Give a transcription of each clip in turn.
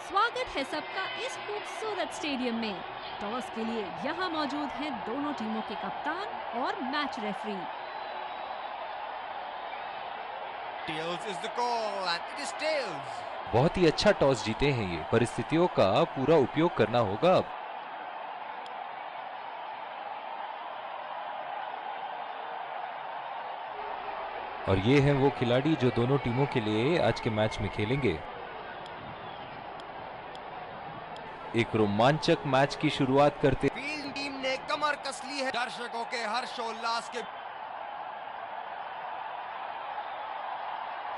स्वागत है सबका इस खूबसूरत स्टेडियम में। टॉस के लिए यहाँ मौजूद हैं दोनों टीमों के कप्तान और match referee. Tails is the call and it is tails. बहुत ही अच्छा टॉस जीते हैं ये। परिस्थितियों का पूरा उपयोग करना होगा अब। और ये हैं वो खिलाड़ी जो दोनों टीमों के लिए आज के मैच में खेलेंगे। एक रोमांचक मैच की शुरुआत करते फील्ड टीम ने कमर कस ली है दर्शकों के हर्षोल्लास के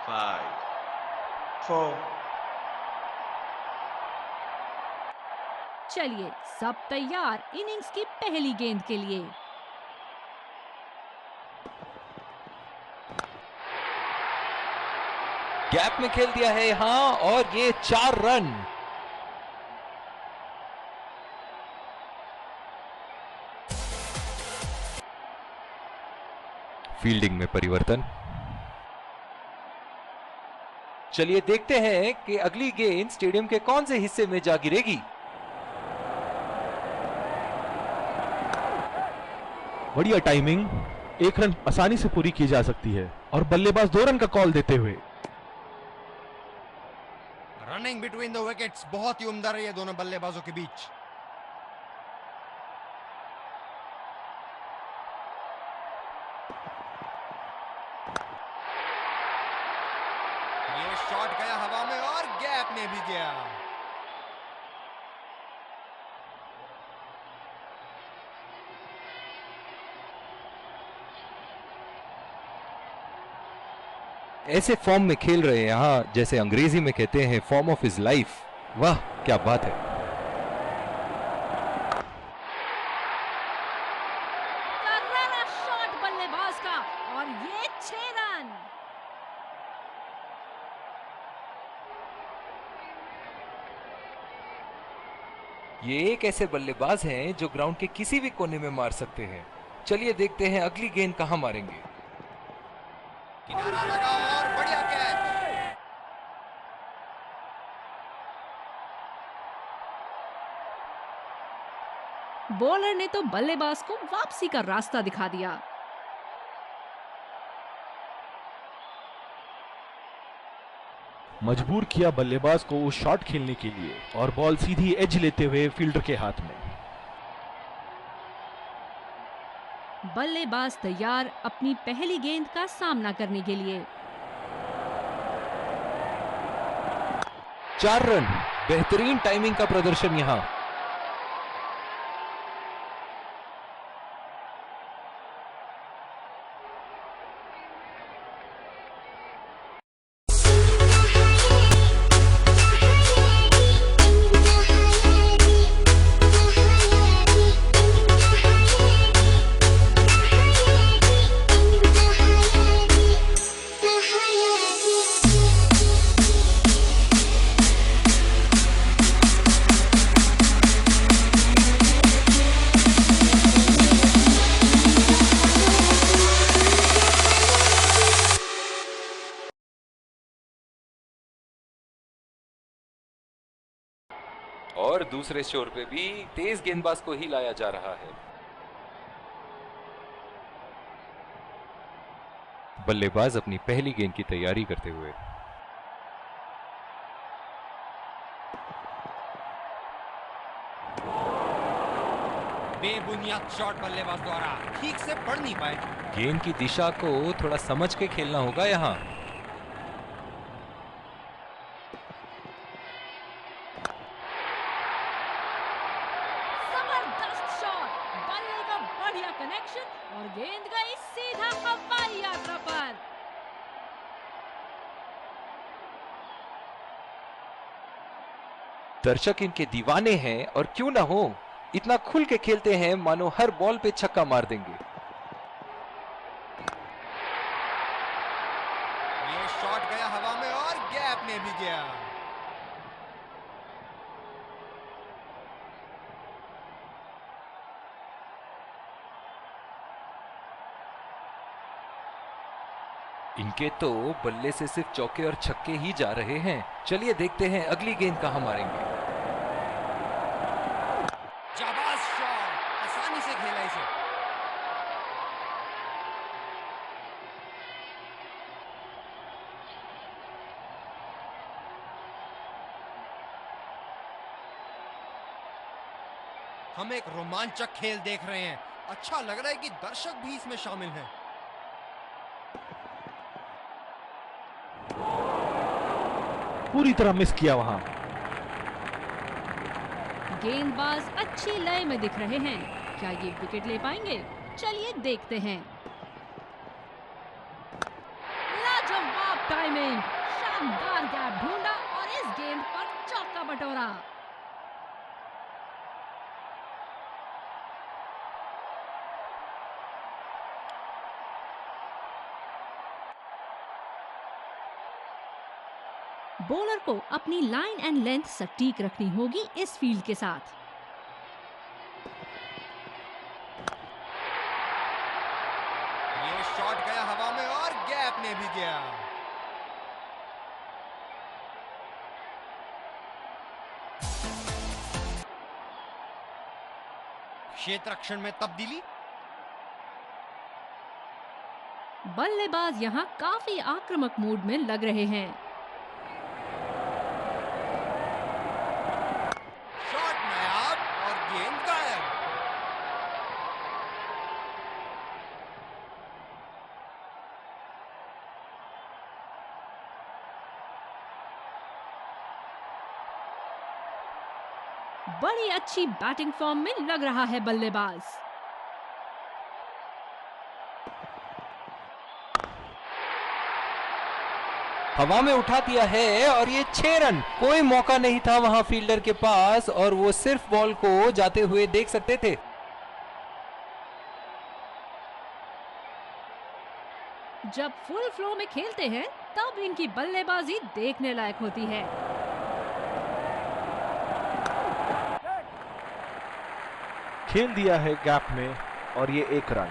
5, 4. चलिए सब तैयार इनिंग्स की पहली गेंद के लिए। गैप में खेल दिया है यहां और ये 4 रन। फील्डिंग में परिवर्तन। चलिए देखते हैं कि अगली गेंद स्टेडियम के कौन से हिस्से में जा गिरेगी। बढ़िया टाइमिंग, एक रन आसानी से पूरी की जा सकती है और बल्लेबाज 2 रन का कॉल देते हुए रनिंग बिटवीन द विकेट्स बहुत ही उम्दा रही है दोनों बल्लेबाजों के बीच। ये शॉट गया हवा में और गैप में भी गया। ऐसे फॉर्म में खेल रहे हैं यहां, जैसे अंग्रेजी में कहते हैं फॉर्म ऑफ हिज लाइफ। वाह क्या बात है। करारा शॉट बल्लेबाज का और ये 6 रन। ये एक ऐसे बल्लेबाज हैं जो ग्राउंड के किसी भी कोने में मार सकते हैं। चलिए देखते हैं अगली गेंद कहां मारेंगे। किनारा लगा और बढ़िया कैच। बॉलर ने तो बल्लेबाज को वापसी का रास्ता दिखा दिया। मजबूर किया बल्लेबाज को उस शॉट खेलने के लिए और बॉल सीधी एज लेते हुए फील्डर के हाथ में। बल्लेबाज तैयार अपनी पहली गेंद का सामना करने के लिए। 4 रन। बेहतरीन टाइमिंग का प्रदर्शन यहां। और दूसरे छोर पे भी तेज गेंदबाज को ही लाया जा रहा है। बल्लेबाज अपनी पहली गेंद की तैयारी करते हुए। बेबुनियाद शॉट बल्लेबाज द्वारा ठीक से पढ़ नहीं पाए। गेंद की दिशा को थोड़ा समझ के खेलना होगा यहां। जबरदस्त शॉट, बल्ले का बढ़िया कनेक्शन और गेंद गई सीधा हवाई यात्रा पर। दर्शक इनके दीवाने हैं और क्यों ना हो, इतना खुल के खेलते हैं मानो हर बॉल पे छक्का मार देंगे। ये शॉट गया हवा में और गैप में भी गया। इनके तो बल्ले से सिर्फ चौके और छक्के ही जा रहे हैं। चलिए देखते हैं अगली गेंद कहां मारेंगे। जाबाज शॉट, आसानी से खेला इसे। हम एक रोमांचक खेल देख रहे हैं। अच्छा लग रहा है कि दर्शक भी इसमें शामिल हैं। पूरी तरह मिस किया वहां। गेंदबाज अच्छी लय में दिख रहे हैं। क्या ये विकेट ले पाएंगे? चलिए देखते हैं। लाजवाब टाइमिंग, शानदार गैप ढूंढा और इस गेंद पर चौका बटोरा। बॉलर को अपनी लाइन एंड लेंथ सटीक रखनी होगी इस फील्ड के साथ। ये शॉट गया हवा में और गैप में भी गया। क्षेत्र रक्षण में तब्दीली। बल्लेबाज यहां काफी आक्रामक मूड में लग रहे हैं। बड़ी अच्छी बैटिंग फॉर्म में लग रहा है बल्लेबाज। हवा में उठा दिया है और ये 6 रन। कोई मौका नहीं था वहां फील्डर के पास और वो सिर्फ बॉल को जाते हुए देख सकते थे। जब फुल फ्लो में खेलते हैं तब इनकी बल्लेबाजी देखने लायक होती है। खेल दिया है गैप में और ये 1 रन।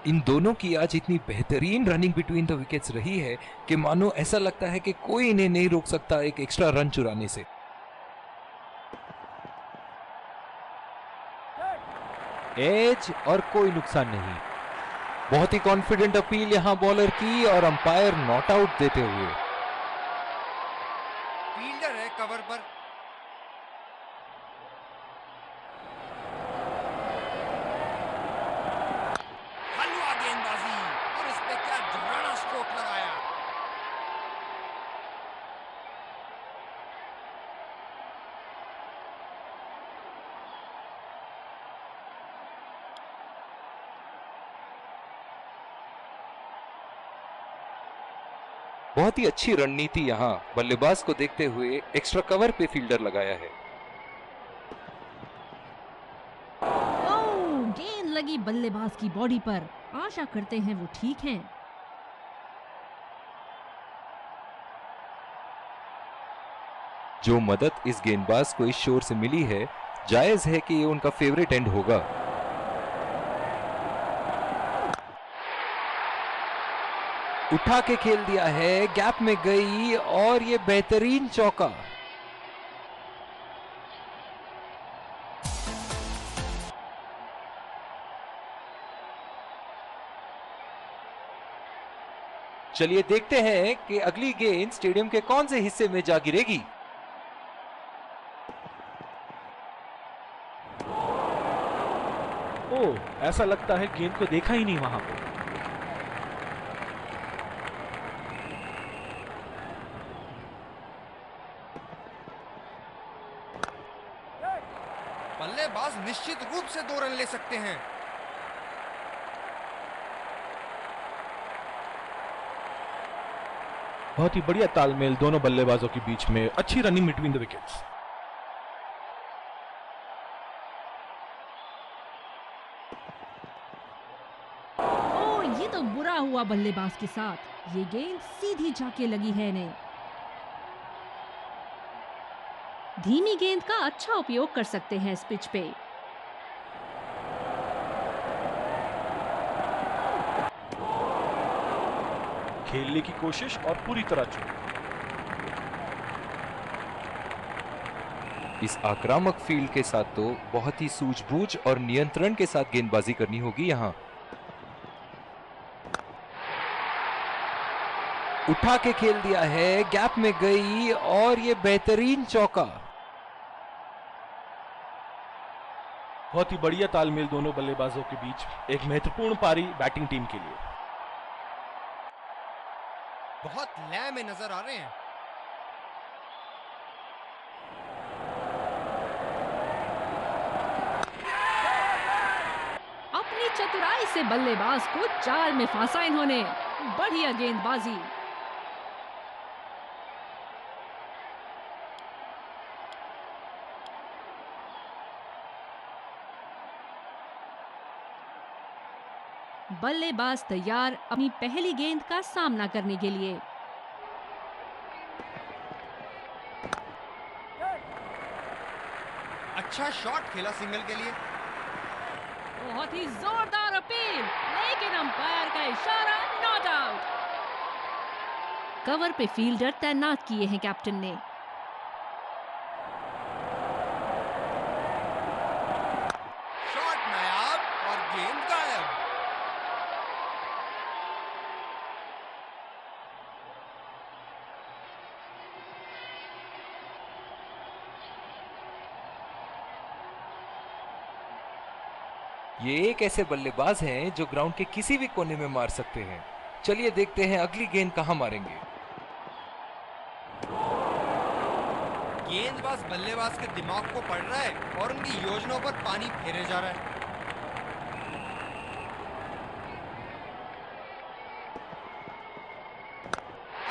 इन दोनों की आज इतनी बेहतरीन रनिंग बिटवीन द विकेट्स रही है कि मानो ऐसा लगता है कि कोई इन्हें नहीं रोक सकता एक एक्स्ट्रा रन चुराने से। एज और कोई नुकसान नहीं। बहुत ही कॉन्फिडेंट अपील यहां बॉलर की और अंपायर नॉट आउट देते हुए। फील्डर है कवर पर। हलवा गेंदबाजी और इस पे क्या जबराना स्ट्रोक लगाया। बहुत ही अच्छी रणनीति यहां बल्लेबाज को देखते हुए एक्स्ट्रा कवर पे फील्डर लगाया है। ओह, गेंद लगी बल्लेबाज की बॉडी पर। आशा करते हैं वो ठीक हैं। जो मदद इस गेंदबाज को इस शोर से मिली है, जायज है कि ये उनका फेवरेट एंड होगा। उठा के खेल दिया है, गैप में गई और ये बेहतरीन चौका। चलिए देखते हैं कि अगली गेंद स्टेडियम के कौन से हिस्से में जा गिरेगी। ओह, ऐसा लगता है गेंद को देखा ही नहीं वहां पे। बल्लेबाज निश्चित रूप से 2 रन ले सकते हैं। बहुत ही बढ़िया तालमेल दोनों बल्लेबाजों के बीच में। अच्छी रनिंग बिटवीन द विकेट्स। ओह, ये तो बुरा हुआ बल्लेबाज के साथ। ये गेंद सीधी जाके लगी है इन्हें। धीमी गेंद का अच्छा उपयोग कर सकते हैं इस पिच पे। खेलने की कोशिश और पूरी तरह चूक। इस आक्रामक फील्ड के साथ तो बहुत ही सूझबूझ और नियंत्रण के साथ गेंदबाजी करनी होगी यहां। उठा के खेल दिया है, गैप में गई और ये बेहतरीन चौका। बहुत ही बढ़िया तालमेल दोनों बल्लेबाजों के बीच, एक महत्वपूर्ण पारी बैटिंग टीम के लिए। बहुत लय में नजर आ रहे हैं। अपनी चतुराई से बल्लेबाज को चार में फंसा इन्होंने। बढ़िया गेंदबाजी। बल्लेबाज तैयार अपनी पहली गेंद का सामना करने के लिए। अच्छा शॉट खेला सिंगल के लिए। बहुत ही जोरदार अपील, लेकिन अंपायर का इशारा, नॉट आउट। कवर पे फील्डर तैनात किए हैं कैप्टन ने। शॉट नायाब और गेंद गायब। ये एक ऐसे बल्लेबाज हैं जो ग्राउंड के किसी भी कोने में मार सकते हैं। चलिए देखते हैं अगली गेंद कहां मारेंगे। गेंदबाज बल्लेबाज के दिमाग को पढ़ रहा है और उनकी योजनाओं पर पानी फेरे जा रहा है।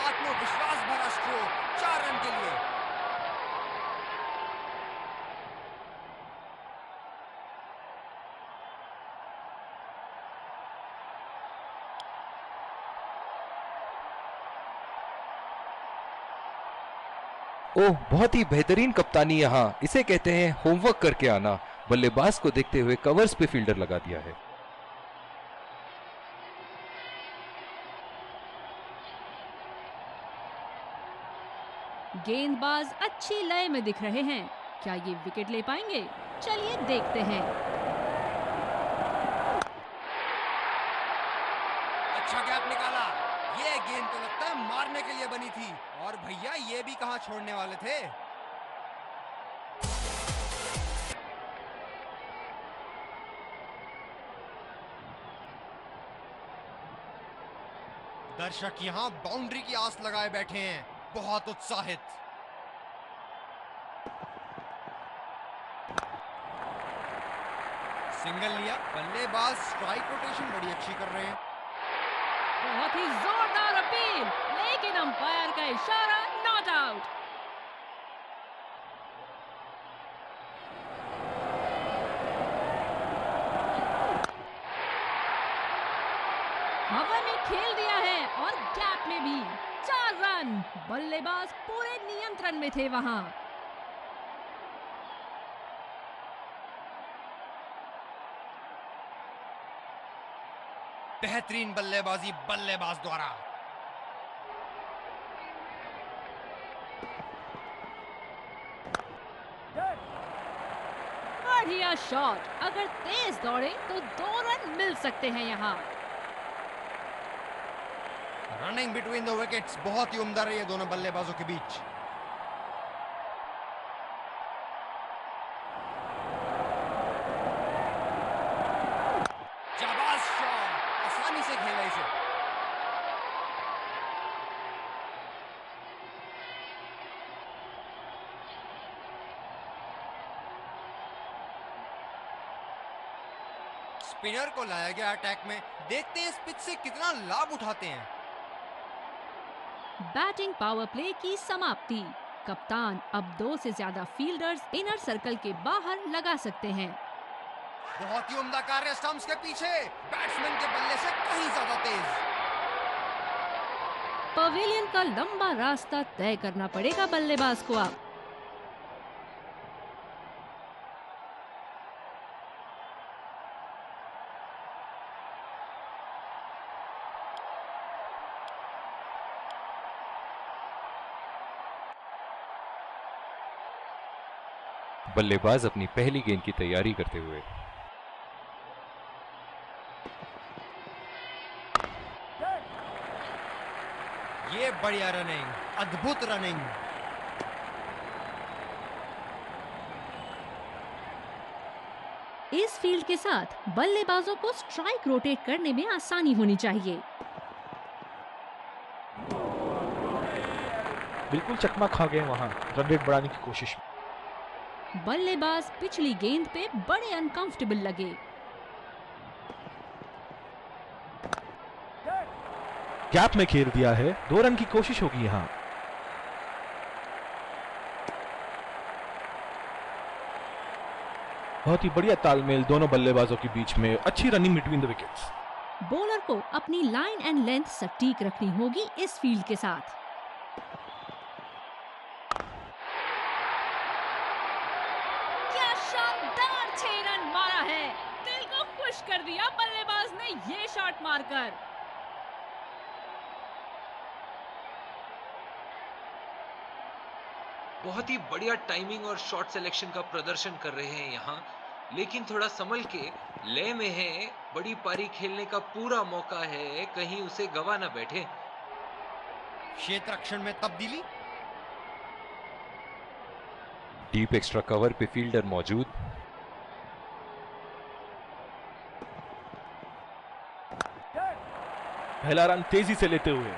आत्मविश्वास भरा स्ट्रोक, 4 रन के लिए। ओह, बहुत ही बेहतरीन कप्तानी यहां। इसे कहते हैं होमवर्क करके आना। बल्लेबाज को देखते हुए कवर्स पे फील्डर लगा दिया है। गेंदबाज अच्छी लय में दिख रहे हैं। क्या ये विकेट ले पाएंगे? चलिए देखते हैं। अच्छा गैप निकाला। ये गेंद तो लगता है मारने के लिए बनी थी। और भैया ये भी कहां छोड़ने वाले थे। दर्शक यहां बाउंड्री की आस लगाए बैठे हैं, बहुत उत्साहित। सिंगल लिया। बल्लेबाज स्ट्राइक रोटेशन बड़ी अच्छी कर रहे हैं। बहुत ही जोरदार अपील, लेकिन अंपायर का इशारा, नॉट आउट। हवा में खेल दिया है और गैप में भी। 4 रन। बल्लेबाज पूरे नियंत्रण में थे वहां। बेहतरीन बल्लेबाजी बल्लेबाज द्वारा। बढ़िया शॉट। अगर तेज दौड़े तो 2 रन मिल सकते हैं यहाँ। रनिंग बिटवीन द विकेट्स बहुत ही उम्दा रही है दोनों बल्लेबाजों के बीच। शाबाश शॉट, आसानी से खेला इसे। स्पिनर को लाया गया अटैक में। देखते हैं इस पिच से कितना लाभ उठाते हैं। बैटिंग पावर प्ले की समाप्ति। कप्तान अब 2 से ज्यादा फील्डर्स इनर सर्कल के बाहर लगा सकते हैं। बहुत ही उम्दा कार्य स्टंप्स के पीछे। बैट्समैन के बल्ले से कहीं ज्यादा तेज। पवेलियन का लंबा रास्ता तय करना पड़ेगा बल्लेबाज को अब। बल्लेबाज अपनी पहली गेंद की तैयारी करते हुए। ये बढ़िया रनिंग, अद्भुत रनिंग। इस फील्ड के साथ बल्लेबाजों को स्ट्राइक रोटेट करने में आसानी होनी चाहिए। बिल्कुल चकमा खा गए वहां रन रेट बढ़ाने की कोशिश में। बल्लेबाज पिछली गेंद पे बड़े अनकंफर्टेबल लगे। गैप में खेल दिया है, 2 रन की कोशिश होगी यहां। बहुत ही बढ़िया तालमेल दोनों बल्लेबाजों के बीच में, अच्छी running between the wickets. Bowler को अपनी लाइन एंड लेंथ सटीक रखनी होगी इस फील्ड के साथ। क्या शानदार 6 रन मारा है, दिल को खुश कर दिया बल्लेबाज ने ये शॉट मारकर। बहुत ही बढ़िया टाइमिंग और शॉट सिलेक्शन का प्रदर्शन कर रहे हैं यहाँ, लेकिन थोड़ा संभल के, लय में है, बड़ी पारी खेलने का पूरा मौका है, कहीं उसे गवा ना बैठे। क्षेत्र रक्षण में तब्दीली। डीप एक्स्ट्रा कवर पे फील्डर मौजूद। पहला रन तेजी से लेते हुए।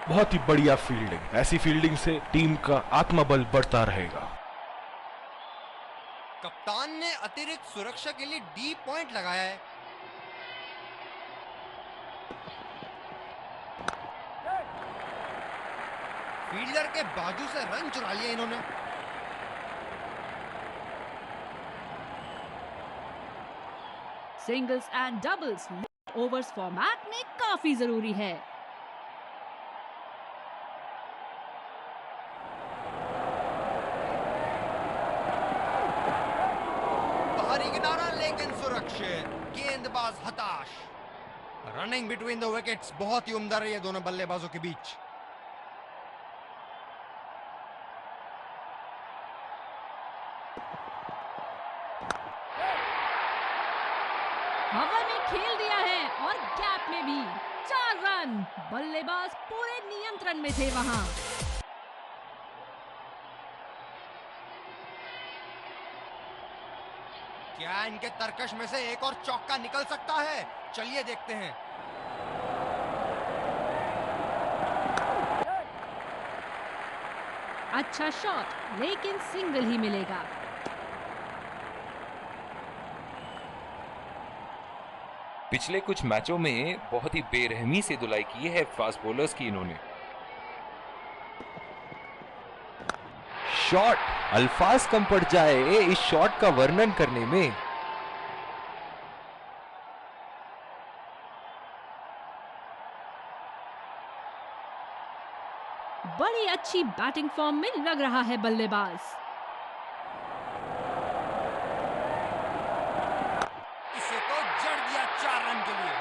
बहुत ही बढ़िया फील्डिंग, ऐसी फील्डिंग से टीम का आत्मबल बढ़ता रहेगा। कप्तान ने अतिरिक्त सुरक्षा के लिए डी पॉइंट लगाया है। फील्डर के बाजू से रन चुरा लिया इन्होंने। Singles and doubles overs format में काफी जरूरी है। बाहरी किनारा लेकिन सुरक्षित, गेंदबाज हताश। रनिंग बिटवीन द विकेट्स बहुत ही उम्दा रही है दोनों बल्लेबाजों के बीच। हवा में खेल दिया है और गैप में भी 4 रन। बल्लेबाज पूरे नियंत्रण में थे वहां। क्या इनके तरकश में से एक और चौका निकल सकता है? चलिए देखते हैं। अच्छा शॉट, लेकिन सिंगल ही मिलेगा। पिछले कुछ मैचों में बहुत ही बेरहमी से धुलाई की है फास्ट बॉलर्स की इन्होंने। शॉट, अल्फाज कम पड़ जाए इस शॉट का वर्णन करने में। बड़ी अच्छी बैटिंग फॉर्म में लग रहा है बल्लेबाज। इसे तो जड़ दिया 4 रन के लिए।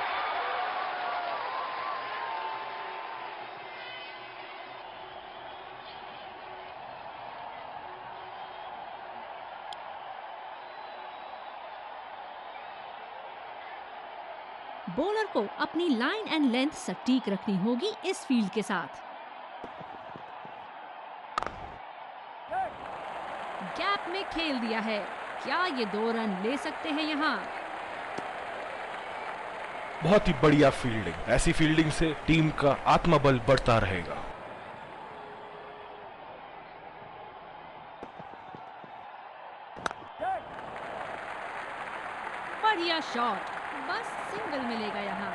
बॉलर को अपनी लाइन एंड लेंथ सटीक रखनी होगी इस फील्ड के साथ। गैप में खेल दिया है, क्या ये 2 रन ले सकते हैं यहाँ? बहुत ही बढ़िया फील्डिंग, ऐसी फील्डिंग से टीम का आत्मबल बढ़ता रहेगा। बढ़िया शॉट, बस सिंगल मिलेगा यहाँ।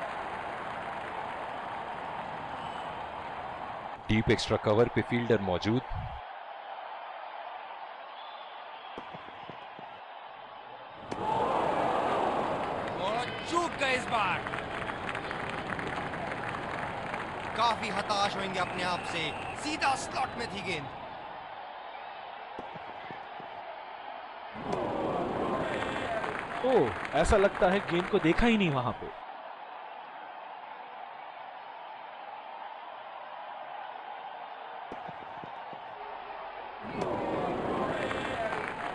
डीप एक्स्ट्रा कवर पे फील्डर मौजूद। और चूक गए इस बार। काफी हताश होंगे अपने आप से, सीधा स्लॉट में थी गेंद। ओह, ऐसा लगता है गेंद को देखा ही नहीं वहां पे।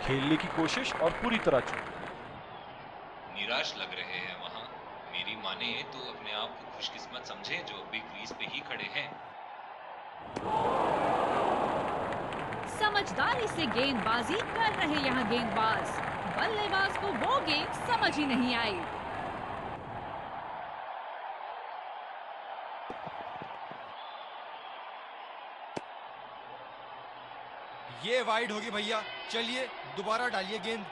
खेलने की कोशिश और पूरी तरह चूक। निराश लग रहे हैं वहां। मेरी माने तो अपने आप को खुशकिस्मत समझे जो अभी क्रीज पे ही खड़े हैं। समझदारी से गेंदबाजी कर रहे यहाँ गेंदबाज। बल्लेबाज को वो गेंद समझ ही नहीं आई। ये वाइड होगी भैया, चलिए दोबारा डालिए गेंद।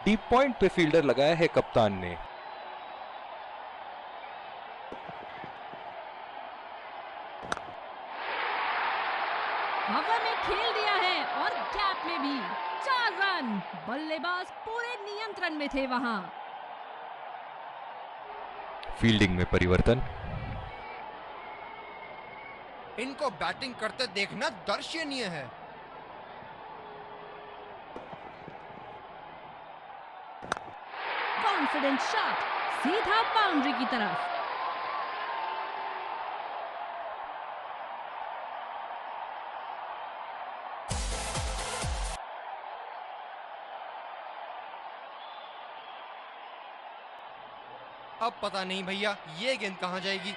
डीप पॉइंट पे फील्डर लगाया है कप्तान ने। हवा में खेल दिया है और गैप में भी 4 रन। बल्लेबाज पूरे नियंत्रण में थे वहां। फील्डिंग में परिवर्तन। इनको बैटिंग करते देखना दर्शनीय है। कॉन्फिडेंट शॉट, सीधा बाउंड्री की तरफ। अब पता नहीं भैया ये गेंद कहां जाएगी।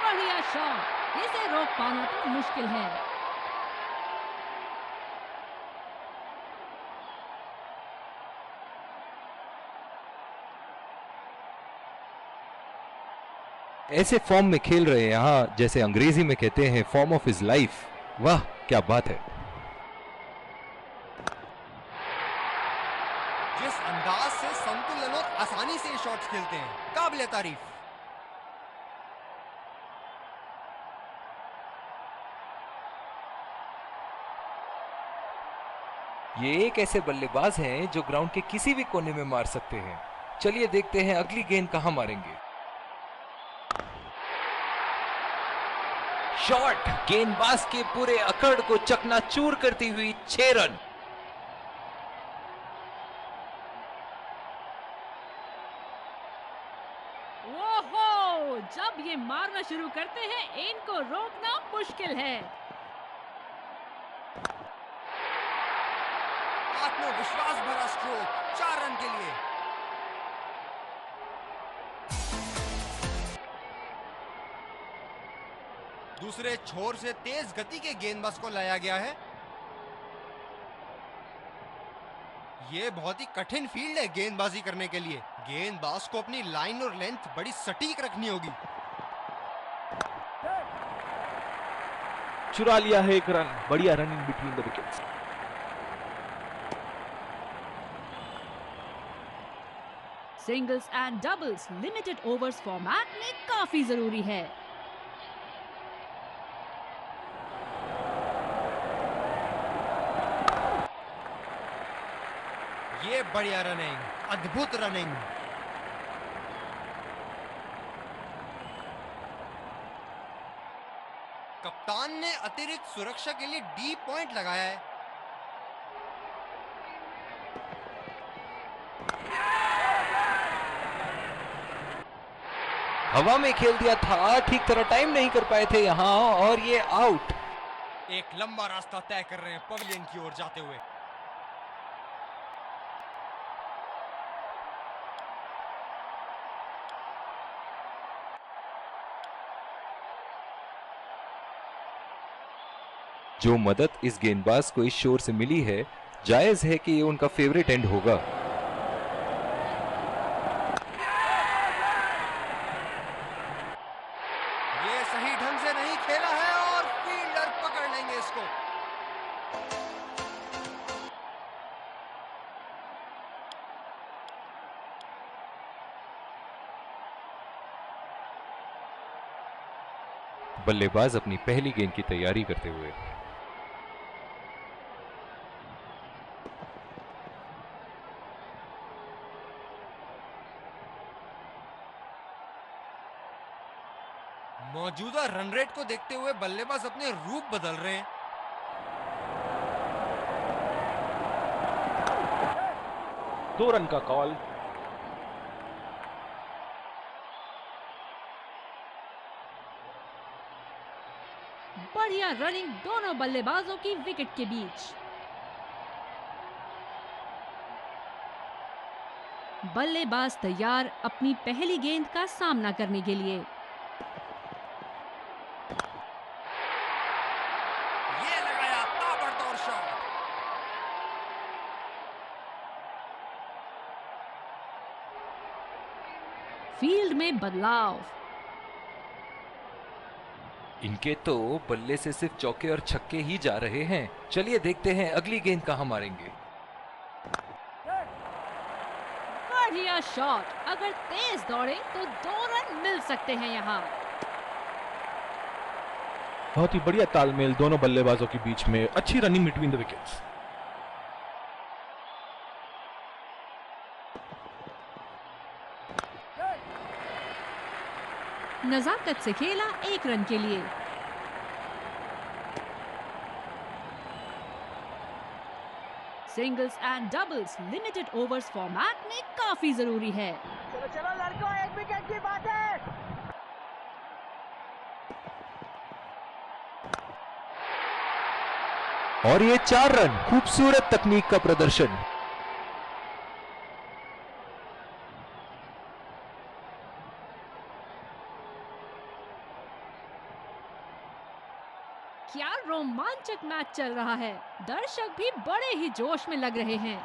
बढ़िया शॉट, इसे रोक पाना तो मुश्किल है। ऐसे फॉर्म में खेल रहे हैं यहाँ, जैसे अंग्रेजी में कहते हैं फॉर्म ऑफ हिज लाइफ। वाह क्या बात है। जिस अंदाज से संतुलन और आसानी से शॉट्स खेलते हैं, काबिले तारीफ। ये एक ऐसे बल्लेबाज हैं जो ग्राउंड के किसी भी कोने में मार सकते हैं। चलिए देखते हैं अगली गेंद कहां मारेंगे। शॉट गेंदबाज के पूरे अकड़ को चकनाचूर करती हुई 6 रन। ओहो, जब ये मारना शुरू करते हैं इनको रोकना मुश्किल है। आत्मविश्वास भरा स्ट्रोक 4 रन के लिए। दूसरे छोर से तेज गति के गेंदबाज को लाया गया है। ये बहुत ही कठिन फील्ड है गेंदबाजी करने के लिए। गेंदबाज को अपनी लाइन और लेंथ बड़ी सटीक रखनी होगी। चुरा लिया है 1 रन। बढ़िया running between the wickets. Singles and doubles limited overs format में काफी जरूरी है। ये बढ़िया रनिंग, अद्भुत रनिंग। कप्तान ने अतिरिक्त सुरक्षा के लिए डी पॉइंट लगाया है। हवा में खेल दिया था, ठीक तरह टाइम नहीं कर पाए थे यहां और ये आउट। एक लंबा रास्ता तय कर रहे हैं पवेलियन की ओर जाते हुए। जो मदद इस गेंदबाज को इस शोर से मिली है, जायज है कि ये उनका फेवरेट एंड होगा। ये सही ढंग से नहीं खेला है और फील्डर पकड़ लेंगे इसको। बल्लेबाज अपनी पहली गेंद की तैयारी करते हुए। मौजूदा रन रेट को देखते हुए बल्लेबाज अपने रूप बदल रहे हैं। 2 रन का कॉल। बढ़िया रनिंग दोनों बल्लेबाजों की विकेट के बीच। बल्लेबाज तैयार अपनी पहली गेंद का सामना करने के लिए। ये लगाया ताबड़तोड़ शॉट। फील्ड में बदलाव। इनके तो बल्ले से सिर्फ चौके और छक्के ही जा रहे हैं। चलिए देखते हैं अगली गेंद कहां मारेंगे। बढ़िया शॉट, अगर तेज दौड़े तो 2 रन मिल सकते हैं यहाँ। बहुत ही बढ़िया तालमेल दोनों बल्लेबाजों के बीच में, अच्छी रनिंग बिटवीन द विकेट्स। नजाकत से खेला 1 रन के लिए। Singles and doubles limited overs format में काफी जरूरी है। चलो चलो लड़कों, 1 विकेट की बात है। और ये 4 रन, खूबसूरत तकनीक का प्रदर्शन। क्या रोमांचक मैच चल रहा है, दर्शक भी बड़े ही जोश में लग रहे हैं।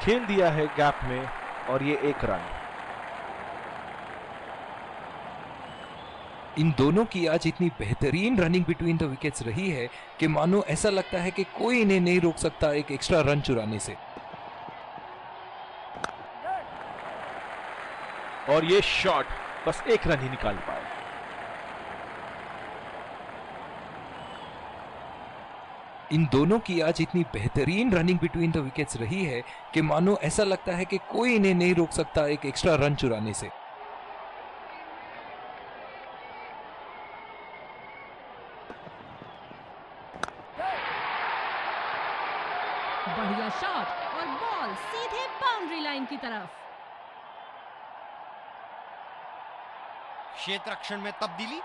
खेल दिया है गैप में और ये 1 रन। इन दोनों की आज इतनी बेहतरीन रनिंग बिटवीन द विकेट्स रही है कि मानो ऐसा लगता है कि कोई इन्हें नहीं रोक सकता एक एक्स्ट्रा रन चुराने से। और ये शॉट बस 1 रन ही निकाल पाए। इन दोनों की आज इतनी बेहतरीन रनिंग बिटवीन द विकेट्स रही है कि मानो ऐसा लगता है कि कोई इन्हें नहीं रोक सकता एक एक्स्ट्रा रन चुराने से। बढ़िया शॉट और बॉल सीधे बाउंड्री लाइन की तरफ। क्षेत्र रक्षण में तब्दीली।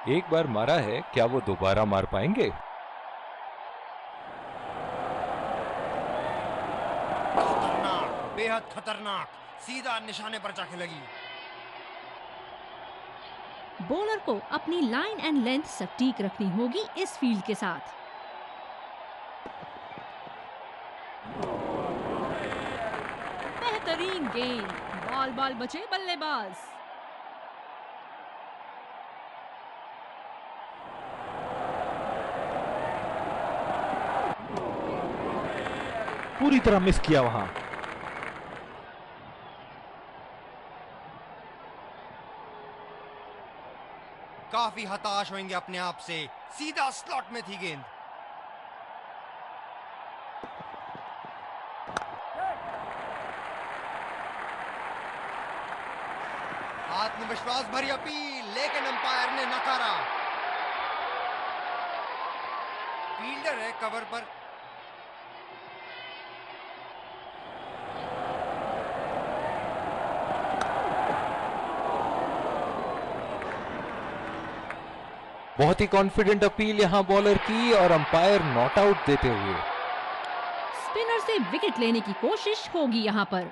एक बार मारा है, क्या वो दोबारा मार पाएंगे? खतरनाक, बेहद खतरनाक, सीधा निशाने पर जाके लगी। बॉलर को अपनी लाइन एंड लेंथ सटीक रखनी होगी इस फील्ड के साथ। बेहतरीन गेंद, बॉल बॉल बचे बल्लेबाज। पूरी तरह मिस किया वहां। काफी हताश होंगे अपने आप से, सीधा स्लॉट में थी गेंद। आत्मविश्वास भरी अपील, लेकिन अंपायर ने नकारा। फील्डर है कवर पर। बहुत ही कॉन्फिडेंट अपील यहां बॉलर की और अंपायर नॉट आउट देते हुए। स्पिनर से विकेट लेने की कोशिश होगी यहां पर।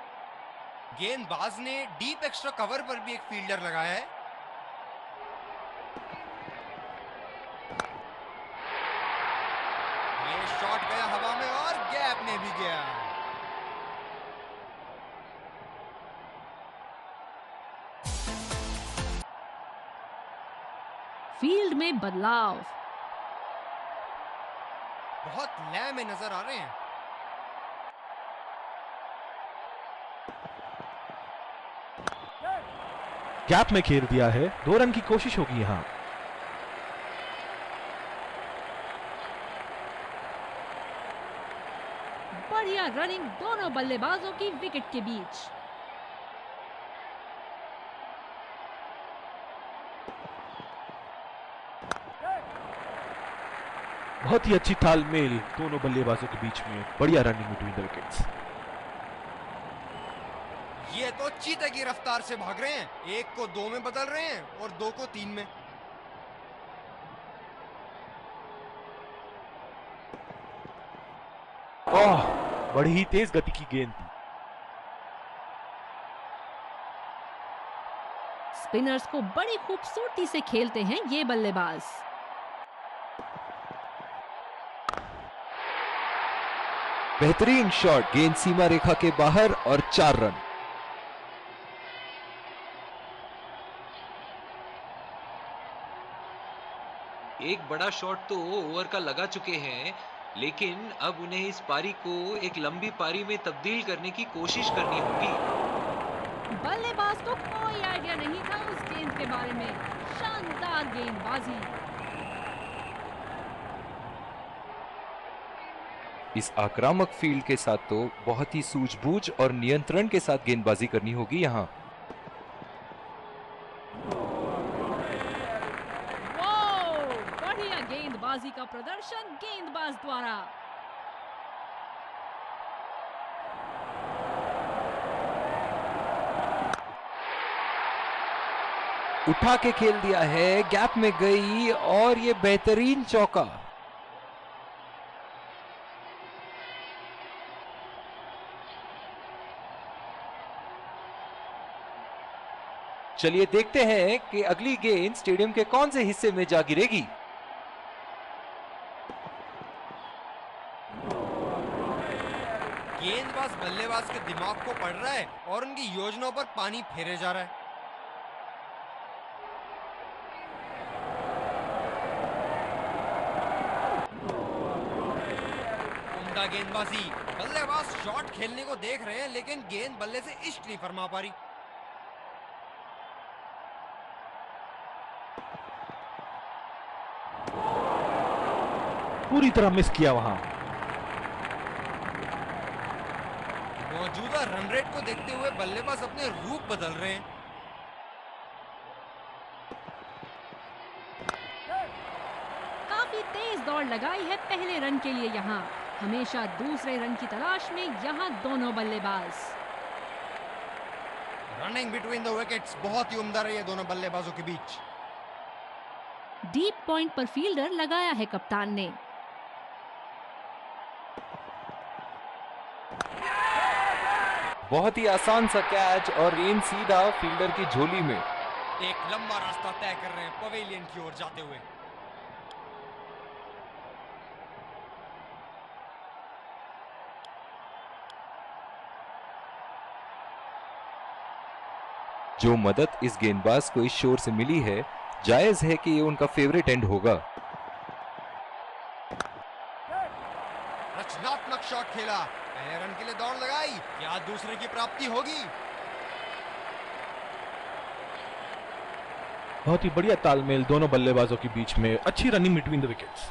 गेंदबाज ने डीप एक्स्ट्रा कवर पर भी एक फील्डर लगाया है। ये शॉट गया हवा में और गैप में भी गया। फील्ड में बदलाव। बहुत लय में नजर आ रहे हैं। गैप में खेल दिया है, 2 रन की कोशिश होगी यहां। बढ़िया रनिंग दोनों बल्लेबाजों की विकेट के बीच। बहुत ही अच्छी तालमेल दोनों बल्लेबाजों के बीच में, बढ़िया रनिंग बिटवीन द विकेट्स। ये तो चीते की रफ्तार से भाग रहे हैं, एक को 2 में बदल रहे हैं और 2 को 3 में। ओह, बड़ी ही तेज गति की गेंद थी। स्पिनर्स को बड़ी खूबसूरती से खेलते हैं ये बल्लेबाज। बेहतरीन शॉट, गेंद सीमा रेखा के बाहर और 4 रन। एक बड़ा शॉट तो ओवर का लगा चुके हैं, लेकिन अब उन्हें इस पारी को एक लंबी पारी में तब्दील करने की कोशिश करनी होगी। बल्लेबाज को कोई आइडिया नहीं था उस गेंद के बारे में। शानदार गेंदबाजी। इस आक्रामक फील्ड के साथ तो बहुत ही सूझबूझ और नियंत्रण के साथ गेंदबाजी करनी होगी यहां। बढ़िया गेंदबाजी का प्रदर्शन गेंदबाज द्वारा। उठा के खेल दिया है, गैप में गई और ये बेहतरीन चौका। चलिए देखते हैं कि अगली गेंद स्टेडियम के कौन से हिस्से में जा गिरेगी। गेंदबाज बल्लेबाज के दिमाग को पढ़ रहा है और उनकी योजनाओं पर पानी फेरे जा रहा है। उम्दा गेंदबाजी, बल्लेबाज शॉट खेलने को देख रहे हैं लेकिन गेंद बल्ले से इश्क नहीं फरमा पा रही। पूरी तरह मिस किया वहां। मौजूदा रन रेट को देखते हुए बल्लेबाज अपने रूप बदल रहे हैं। काफी तेज दौड़ लगाई है पहले रन के लिए यहाँ। हमेशा दूसरे रन की तलाश में यहाँ दोनों बल्लेबाज। रनिंग बिटवीन द विकेट्स बहुत ही उम्दा रही है दोनों बल्लेबाजों के बीच। डीप पॉइंट पर फील्डर लगाया है कप्तान ने। बहुत ही आसान सा कैच और गेंद सीधा फील्डर की झोली में। एक लंबा रास्ता तय कर रहे हैं पवेलियन की ओर जाते हुए। जो मदद इस गेंदबाज को इस शोर से मिली है, जायज है कि ये उनका फेवरेट एंड होगा। रचनात्मक शॉट खेला, पहले रन के लिए दौड़ लगाई, क्या दूसरे की प्राप्ति होगी? बहुत ही बढ़िया तालमेल दोनों बल्लेबाजों के बीच में, अच्छी रनिंग बिटवीन द विकेट्स।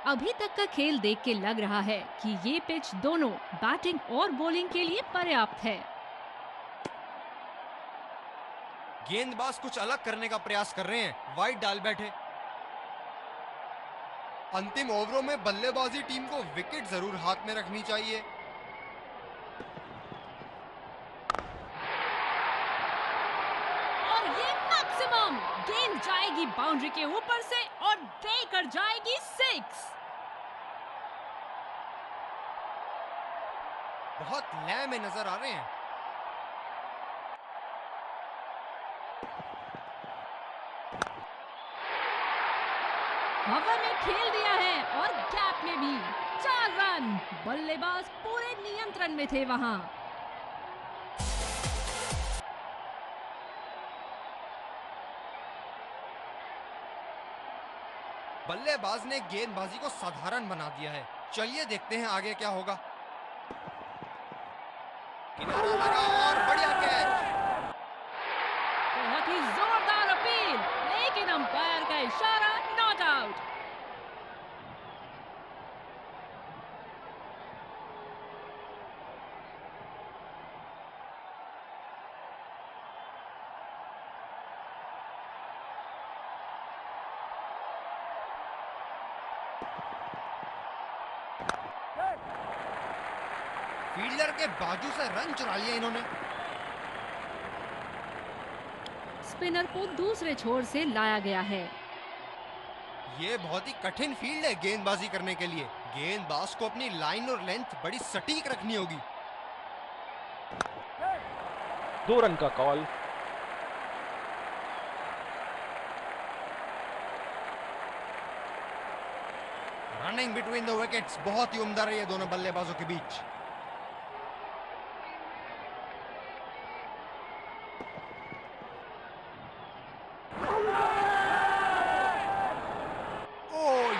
अभी तक का खेल देख के लग रहा है कि ये पिच दोनों बैटिंग और बॉलिंग के लिए पर्याप्त है। गेंदबाज कुछ अलग करने का प्रयास कर रहे हैं, वाइड डाल बैठे। अंतिम ओवरों में बल्लेबाजी टीम को विकेट जरूर हाथ में रखनी चाहिए। और ये मैक्सिमम गेंद जाएगी बाउंड्री के ऊपर से और देकर जाएगी 6। बहुत लय में नजर आ रहे हैं। हवा में खेल दिया है और गैप में भी 4 रन। बल्लेबाज पूरे नियंत्रण में थे वहां। बल्लेबाज ने गेंदबाजी को साधारण बना दिया है। चलिए देखते हैं आगे क्या होगा। किनारा लगा और बढ़िया कैच। बहुत ही जोरदार अपील, लेकिन अंपायर का इशारा नॉट आउट। फील्डर के बाजू से रन चुरा लिए इन्होंने। स्पिनर को दूसरे छोर से लाया गया है। ये बहुत ही कठिन फील्ड है गेंदबाजी करने के लिए। गेंदबाज को अपनी लाइन और लेंथ बड़ी सटीक रखनी होगी। 2 रन का call. Running between the wickets बहुत ही उम्दा रही है दोनों बल्लेबाजों के बीच।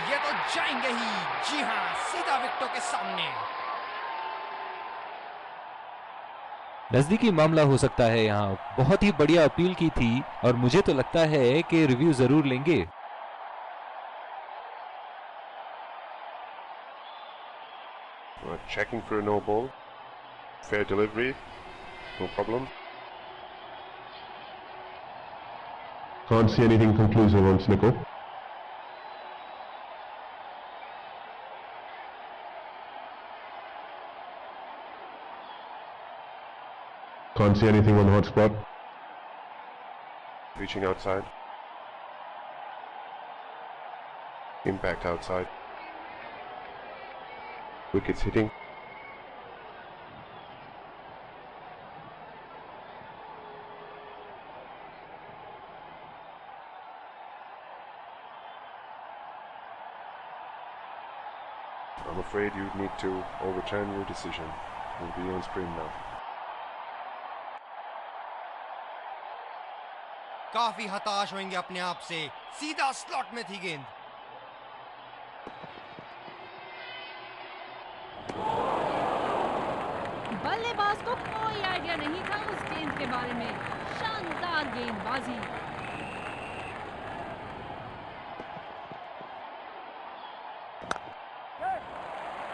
ये तो जाएंगे ही। जी हां, सीधा विकेटों के सामने। नजदीकी मामला हो सकता है यहाँ। बहुत ही बढ़िया अपील की थी और मुझे तो लगता है कि रिव्यू जरूर लेंगे। Checking for a no ball. Fair delivery. No problem. Can't see anything conclusive on Snicko. Can't see anything on hot spot. Reaching outside. Impact outside. Wickets hitting. I'm afraid you need to overturn your decision. We'll be on screen now. काफी हताश होंगे अपने आप से। सीधा slot में थी गेंद। बल्लेबाज को कोई आइडिया नहीं था उस गेंद के बारे में। शानदार गेंदबाजी।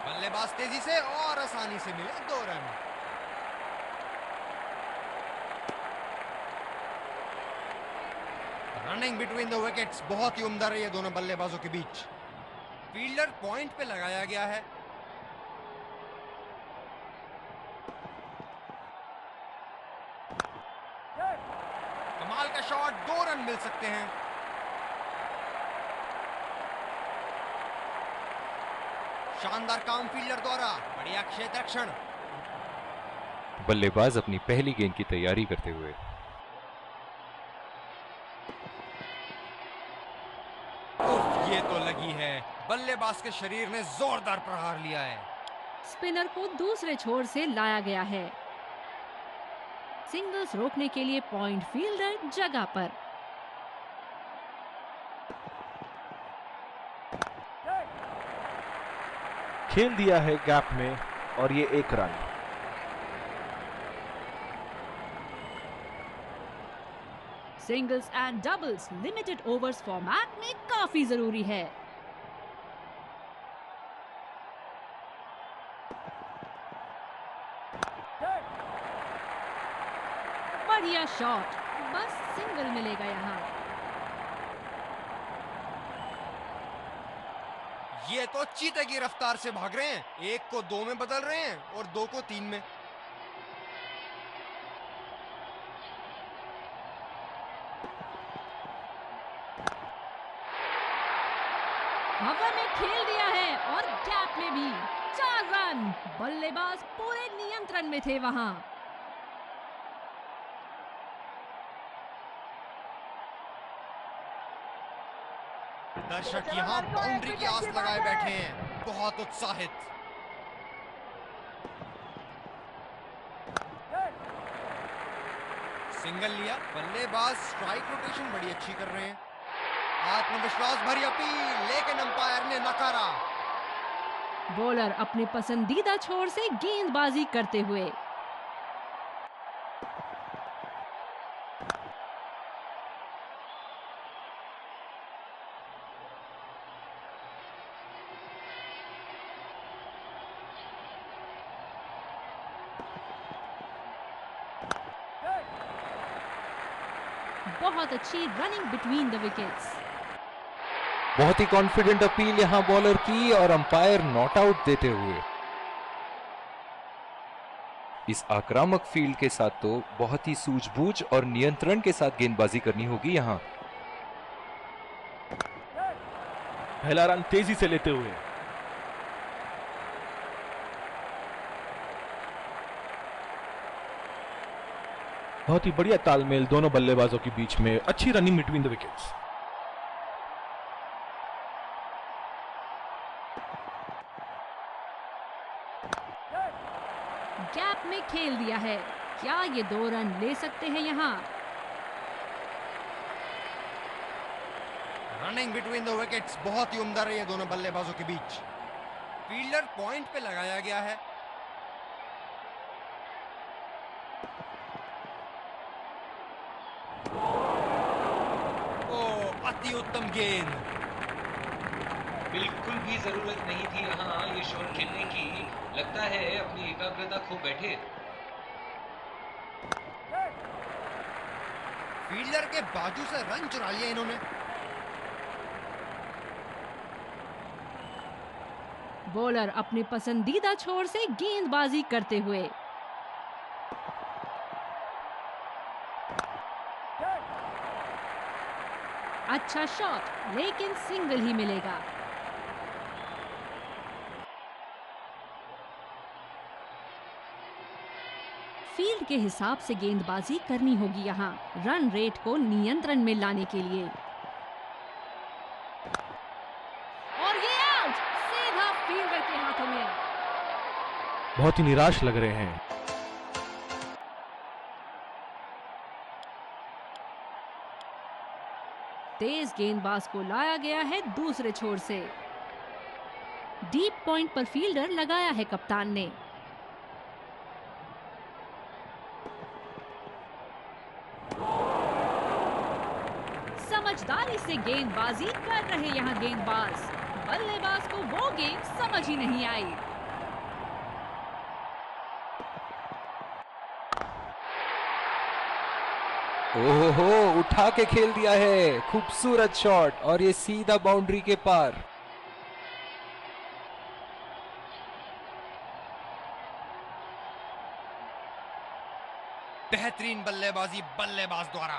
बल्लेबाज तेजी से और आसानी से मिले 2 run. Running between the wickets बहुत ही उम्दा रही है दोनों बल्लेबाजों के बीच। फील्डर पॉइंट पे लगाया गया है। कमाल का शॉट, 2 रन मिल सकते हैं। शानदार काम फील्डर द्वारा। बढ़िया क्षेत्र रक्षण। बल्लेबाज अपनी पहली गेंद की तैयारी करते हुए। ये तो लगी है। बल्लेबाज के शरीर ने जोरदार प्रहार लिया है। स्पिनर को दूसरे छोर से लाया गया है। सिंगल्स रोकने के लिए पॉइंट फील्डर जगह पर। खेल दिया है गैप में और ये 1 run. Singles and doubles limited overs format में काफी जरूरी है। बढ़िया शॉट, बस सिंगल मिलेगा यहाँ। ये तो चीते की रफ्तार से भाग रहे हैं। 1 को 2 में बदल रहे हैं और 2 को 3 में। हवा में खेल दिया है और गैप में भी। 4 रन। बल्लेबाज पूरे नियंत्रण में थे वहां। दर्शक यहाँ बाउंड्री की आस लगाए बैठे हैं, बहुत उत्साहित। सिंगल लिया। बल्लेबाज स्ट्राइक रोटेशन बड़ी अच्छी कर रहे हैं। आत्मविश्वास भरी अपील, लेकिन अंपायर ने नकारा। बॉलर अपने पसंदीदा छोर से गेंदबाजी करते हुए। बहुत अच्छी रनिंग बिटवीन द विकेट्स। बहुत ही कॉन्फिडेंट अपील यहां बॉलर की और अंपायर नॉट आउट देते हुए। इस आक्रामक फील्ड के साथ तो बहुत ही सूझबूझ और नियंत्रण के साथ गेंदबाजी करनी होगी यहाँ। पहला रन तेजी से लेते हुए बहुत ही बढ़िया तालमेल दोनों बल्लेबाजों के बीच में, अच्छी running between the wickets. Gap में खेल दिया है, क्या ये 2 रन ले सकते हैं यहाँ? रनिंग बिटवीन द विकेट्स बहुत ही उम्दा रही है दोनों बल्लेबाजों के बीच। फील्डर पॉइंट पे लगाया गया है। ओ, अति उत्तम गेंद। बिल्कुल भी जरूरत नहीं थी यहाँ ये शॉट खेलने की। लगता है अपनी एकाग्रता खो बैठे। फील्डर के बाजू से रन चुरा लिया इन्होंने। बॉलर अपने पसंदीदा छोर से गेंदबाजी करते हुए। अच्छा शॉट, लेकिन सिंगल ही मिलेगा। फील्ड के हिसाब से गेंदबाजी करनी होगी यहाँ, रन रेट को नियंत्रण में लाने के लिए। और ये आउट, सीधा फील्डर के हाथों में। बहुत ही निराश लग रहे हैं। तेज गेंदबाज को लाया गया है दूसरे छोर से। डीप पॉइंट पर फील्डर लगाया है कप्तान ने। समझदारी से गेंदबाजी कर रहे यहाँ गेंदबाज। बल्लेबाज को वो गेंद समझ ही नहीं आई। ओहो, उठा के खेल दिया है, खूबसूरत शॉट और ये सीधा बाउंड्री के पार। बेहतरीन बल्लेबाजी बल्लेबाज द्वारा।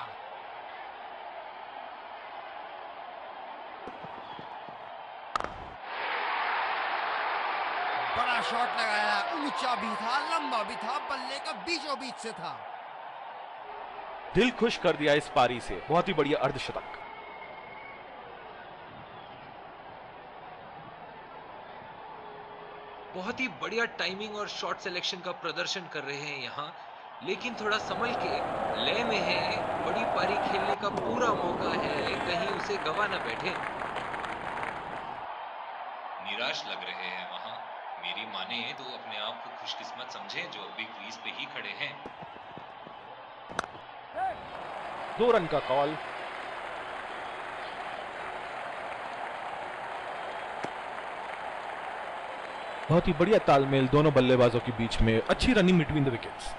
बड़ा शॉट लगाया, ऊंचा भी था, लंबा भी था, बल्ले का बीचों बीच से था। दिल खुश कर दिया इस पारी से, बहुत ही बढ़िया अर्धशतक। बहुत ही बढ़िया टाइमिंग और शॉट सिलेक्शन का प्रदर्शन कर रहे हैं यहाँ, लेकिन थोड़ा संभल के, लय में है। बड़ी पारी खेलने का पूरा मौका है, कहीं उसे गवा ना बैठे। निराश लग रहे हैं वहां। मेरी माने तो अपने आप को खुशकिस्मत समझें जो अभी क्रीज पे ही खड़े हैं। 2 रन का कॉल। बहुत ही बढ़िया तालमेल दोनों बल्लेबाजों के बीच में, अच्छी रनिंग बिटवीन द विकेट्स।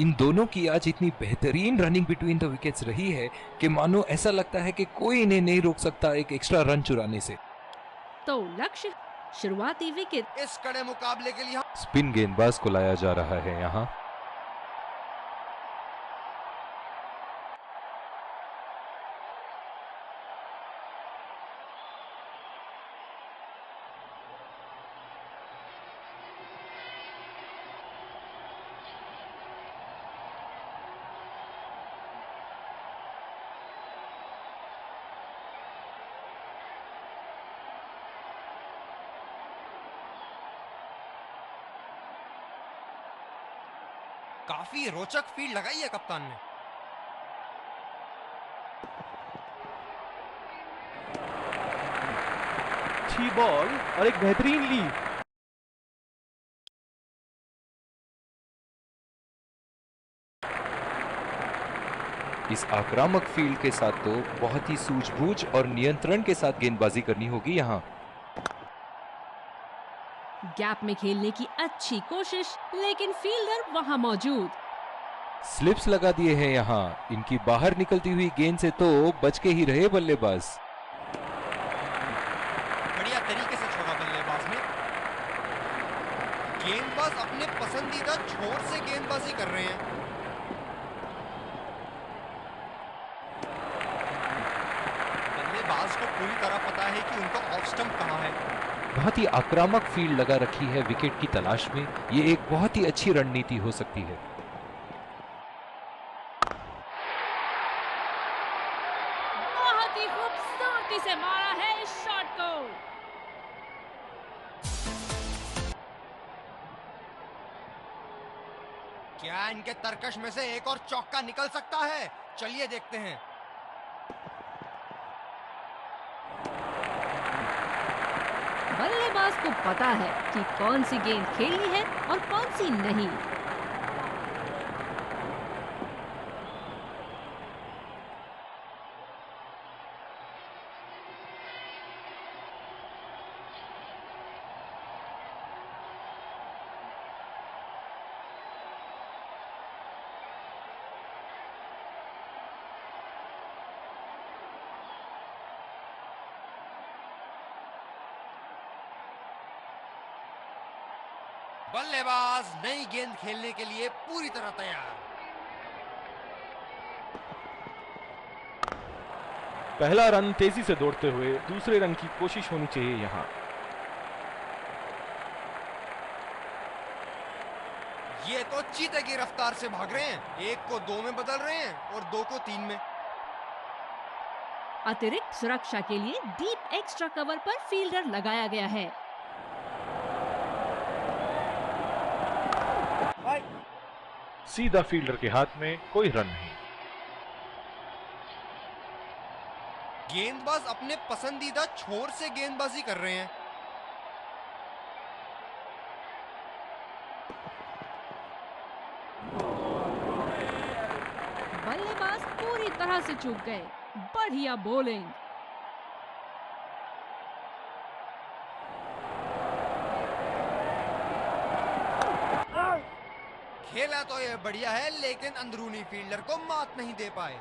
इन दोनों की आज इतनी बेहतरीन रनिंग बिटवीन द विकेट्स रही है कि मानो ऐसा लगता है कि कोई इन्हें नहीं रोक सकता एक एक्स्ट्रा रन चुराने से। तो लक्ष्य शुरुआती विकेट। इस कड़े मुकाबले के लिए स्पिन गेंदबाज को लाया जा रहा है यहाँ। काफी रोचक फील्ड लगाई है कप्तान ने। अच्छी बॉल और एक बेहतरीन लीड। इस आक्रामक फील्ड के साथ तो बहुत ही सूझबूझ और नियंत्रण के साथ गेंदबाजी करनी होगी यहाँ। गैप में खेलने की अच्छी कोशिश, लेकिन फील्डर वहां मौजूद। स्लिप्स लगा दिए हैं यहाँ। इनकी बाहर निकलती हुई गेंद से तो बच के ही रहे बल्लेबाज। बढ़िया तरीके से छोड़ा बल्लेबाज ने। गेंदबाज अपने पसंदीदा छोर से गेंदबाजी कर रहे हैं। बल्लेबाज को पूरी तरह पता है कि उनका ऑफ स्टंप कहां है। बहुत ही आक्रामक फील्ड लगा रखी है विकेट की तलाश में। ये एक बहुत ही अच्छी रणनीति हो सकती है। बहुत ही खूबसूरती से मारा है इस शॉट को। क्या इनके तरकश में से एक और चौका निकल सकता है? चलिए देखते हैं। बल्लेबाज को पता है कि कौन सी गेंद खेलनी है और कौन सी नहीं। बल्लेबाज नई गेंद खेलने के लिए पूरी तरह तैयार। पहला रन तेजी से दौड़ते हुए दूसरे रन की कोशिश होनी चाहिए यहाँ। ये तो चीते की रफ्तार से भाग रहे हैं। एक को 2 में बदल रहे हैं और 2 को 3 में। अतिरिक्त सुरक्षा के लिए डीप एक्स्ट्रा कवर पर फील्डर लगाया गया है। सीधा फील्डर के हाथ में, कोई रन नहीं। गेंदबाज अपने पसंदीदा छोर से गेंदबाजी कर रहे हैं। बल्लेबाज पूरी तरह से चूक गए। बढ़िया बॉलिंग। खेला तो ये बढ़िया है, लेकिन अंदरूनी फील्डर को मात नहीं दे पाए।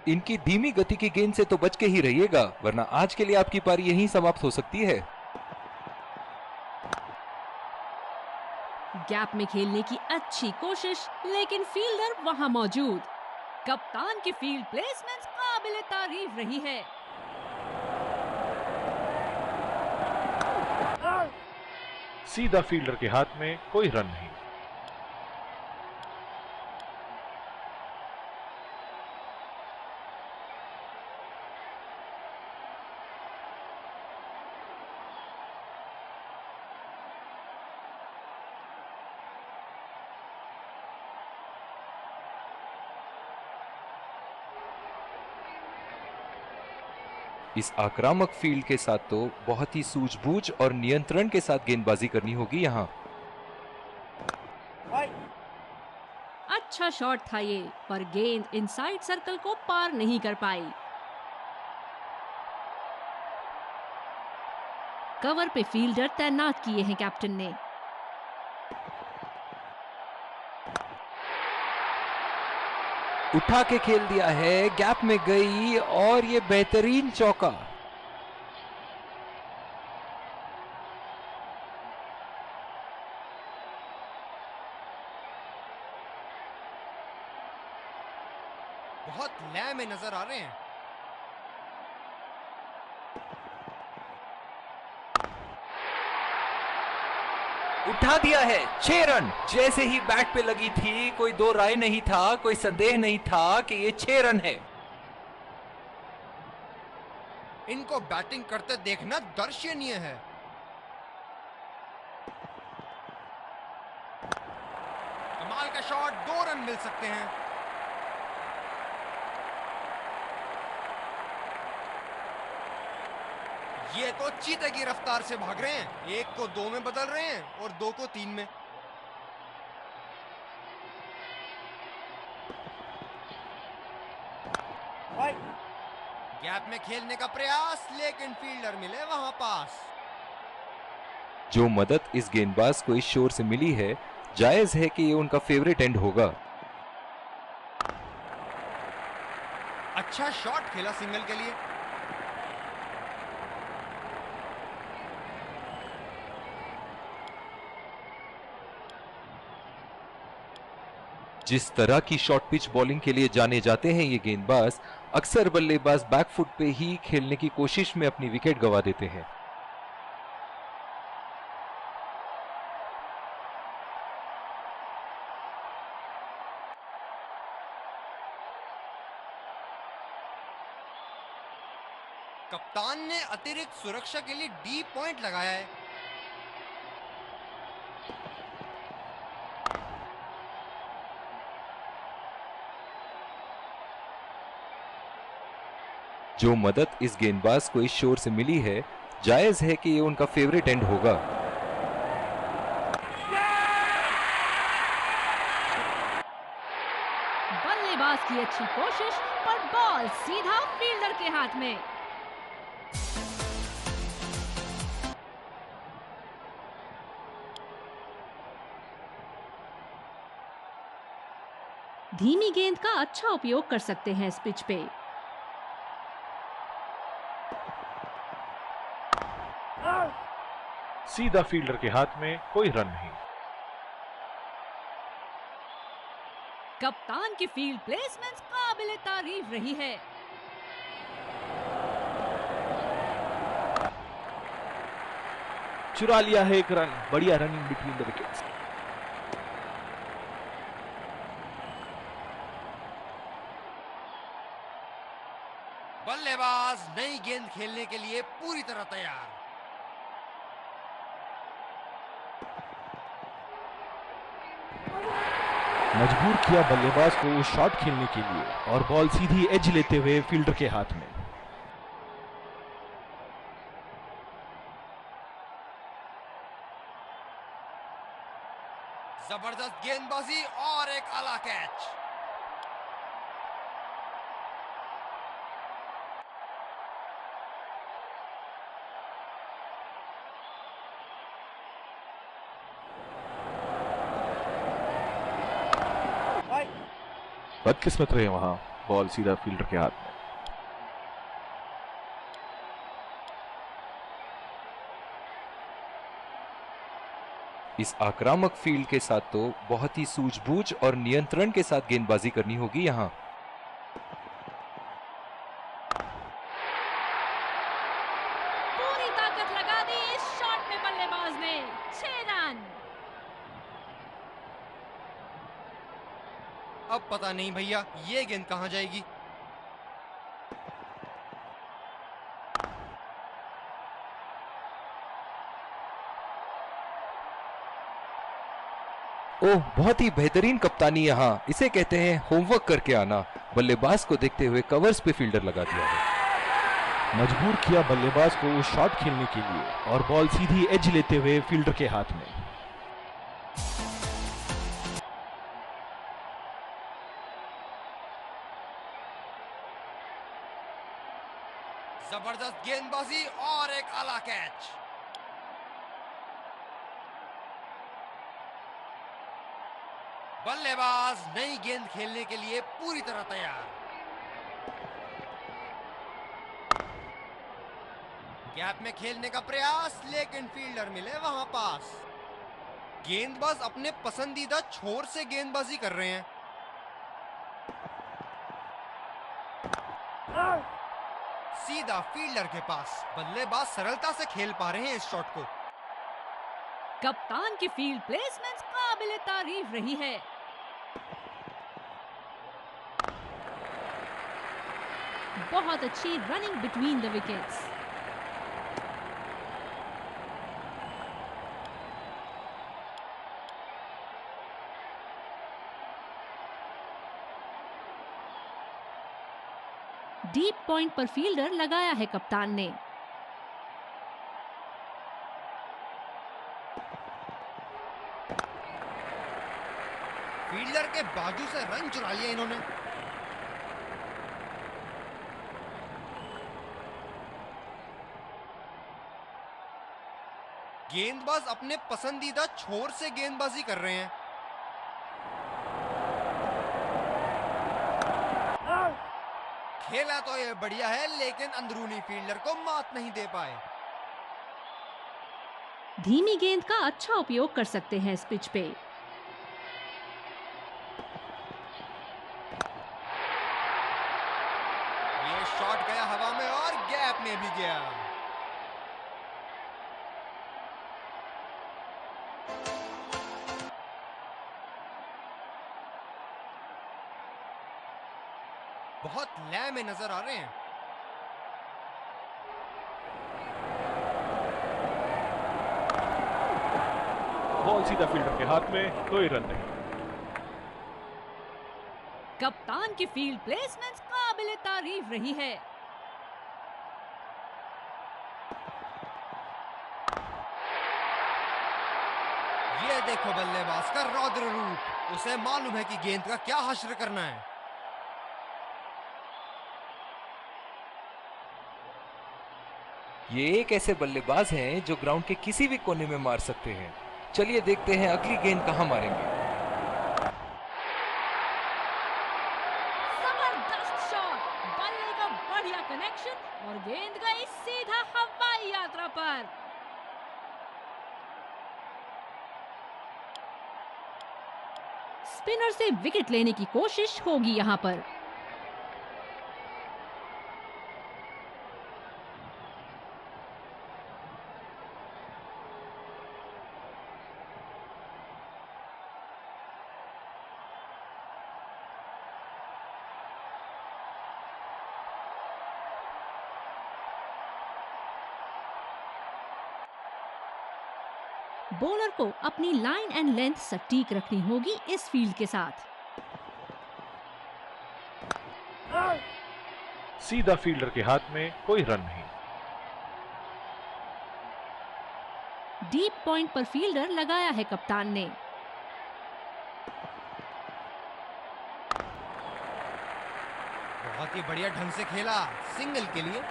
इनकी धीमी गति की गेंद से तो बच के ही रहिएगा, वरना आज के लिए आपकी पारी यहीं समाप्त हो सकती है। गैप में खेलने की अच्छी कोशिश, लेकिन फील्डर वहां मौजूद। कप्तान की फील्ड प्लेसमेंट काबिले तारीफ रही है। सीधा फील्डर के हाथ में, कोई रन नहीं। इस आक्रामक फील्ड के साथ तो बहुत ही सूझबूझ और नियंत्रण के साथ गेंदबाजी करनी होगी यहाँ। अच्छा शॉट था ये, पर गेंद इनसाइड सर्कल को पार नहीं कर पाई। कवर पे फील्डर तैनात किए हैं कैप्टन ने। उठा के खेल दिया है, गैप में गई और ये बेहतरीन चौका। बहुत लय में नजर आ रहे हैं। उठा दिया है, 6 रन। जैसे ही बैट पे लगी थी, कोई दो राय नहीं था, कोई संदेह नहीं था कि ये 6 रन है। इनको बैटिंग करते देखना दर्शनीय है। कमाल का शॉट, 2 रन मिल सकते हैं। ये तो चीते की रफ्तार से भाग रहे हैं। एक को 2 में बदल रहे हैं और 2 को 3 में। गैप में खेलने का प्रयास, लेकिन फील्डर मिले वहां पास। जो मदद इस गेंदबाज को इस शोर से मिली है, जायज है कि ये उनका फेवरेट एंड होगा। अच्छा शॉट खेला सिंगल के लिए। जिस तरह की शॉर्ट पिच बॉलिंग के लिए जाने जाते हैं ये गेंदबाज, अक्सर बल्लेबाज बैकफुट पे ही खेलने की कोशिश में अपनी विकेट गंवा देते हैं। कप्तान ने अतिरिक्त सुरक्षा के लिए डी पॉइंट लगाया है। जो मदद इस गेंदबाज को इस शोर से मिली है, जायज है कि ये उनका फेवरेट एंड होगा। बल्लेबाज की अच्छी कोशिश पर बॉल सीधा फील्डर के हाथ में। धीमी गेंद का अच्छा उपयोग कर सकते हैं इस पिच पे। सीधा फील्डर के हाथ में, कोई रन नहीं। कप्तान की फील्ड प्लेसमेंट काबिले तारीफ रही है। चुरा लिया है एक रन। बढ़िया रनिंग बिटवीन द विकेट्स। बल्लेबाज नई गेंद खेलने के लिए पूरी तरह तैयार। मजबूर किया बल्लेबाज को शॉट खेलने के लिए और बॉल सीधी एज लेते हुए फील्डर के हाथ में। जबरदस्त गेंदबाजी और एक आला कैच। बदकिस्मत रहे वहां, बॉल सीधा फील्डर के हाथ में। इस आक्रामक फील्ड के साथ तो बहुत ही सूझबूझ और नियंत्रण के साथ गेंदबाजी करनी होगी यहां। पूरी ताकत लगा दी इस शॉट में बल्लेबाज ने। 6 रन। अब पता नहीं भैया ये गेंद कहां जाएगी। ओह, बहुत ही बेहतरीन कप्तानी यहां। इसे कहते हैं होमवर्क करके आना। बल्लेबाज को देखते हुए कवर्स पे फील्डर लगा दिया है। मजबूर किया बल्लेबाज को शॉट खेलने के लिए और बॉल सीधी एज लेते हुए फील्डर के हाथ में। जबरदस्त गेंदबाजी और एक आला कैच। बल्लेबाज नई गेंद खेलने के लिए पूरी तरह तैयार। गैप में खेलने का प्रयास, लेकिन फील्डर मिले वहां पास। गेंदबाज अपने पसंदीदा छोर से गेंदबाजी कर रहे हैं। सीधा फील्डर के पास। बल्लेबाज सरलता से खेल पा रहे हैं इस शॉट को। कप्तान की फील्ड प्लेसमेंट काबिले तारीफ रही है। बहुत अच्छी running between the wickets. Deep point पर फील्डर लगाया है कप्तान ने। फील्डर के बाजू से रन चुरा लिया इन्होंने। गेंदबाज अपने पसंदीदा छोर से गेंदबाजी कर रहे हैं। खेला तो ये बढ़िया है, लेकिन अंदरूनी फील्डर को मात नहीं दे पाए। धीमी गेंद का अच्छा उपयोग कर सकते हैं इस पिच पे। ये शॉट गया हवा में और गैप में भी गया। बहुत लय में नजर आ रहे हैं। बॉल सीधा फील्डर के हाथ में, कोई रन नहीं। कप्तान की फील्ड प्लेसमेंट काबिले तारीफ रही है। ये देखो बल्लेबाज का रौद्र रूप, उसे मालूम है कि गेंद का क्या हश्र करना है। ये एक ऐसे बल्लेबाज हैं जो ग्राउंड के किसी भी कोने में मार सकते हैं। चलिए देखते हैं अगली गेंद कहां मारेंगे। जबरदस्त शॉट, बल्ले का बढ़िया कनेक्शन और गेंद गई सीधा हवाई यात्रा पर। स्पिनर से विकेट लेने की कोशिश होगी यहां पर। बॉलर को अपनी लाइन एंड लेंथ सटीक रखनी होगी इस फील्ड के साथ। सीधा फील्डर के हाथ में, कोई रन नहीं। डीप पॉइंट पर फील्डर लगाया है कप्तान ने। बहुत ही बढ़िया ढंग से खेला, सिंगल के लिए।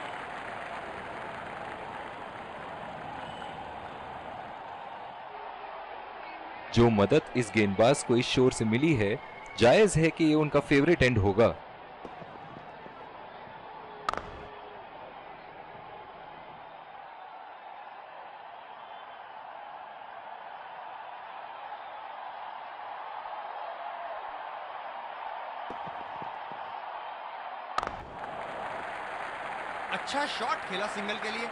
जो मदद इस गेंदबाज को इस शोर से मिली है, जायज है कि ये उनका फेवरेट एंड होगा। अच्छा शॉट खेला सिंगल के लिए।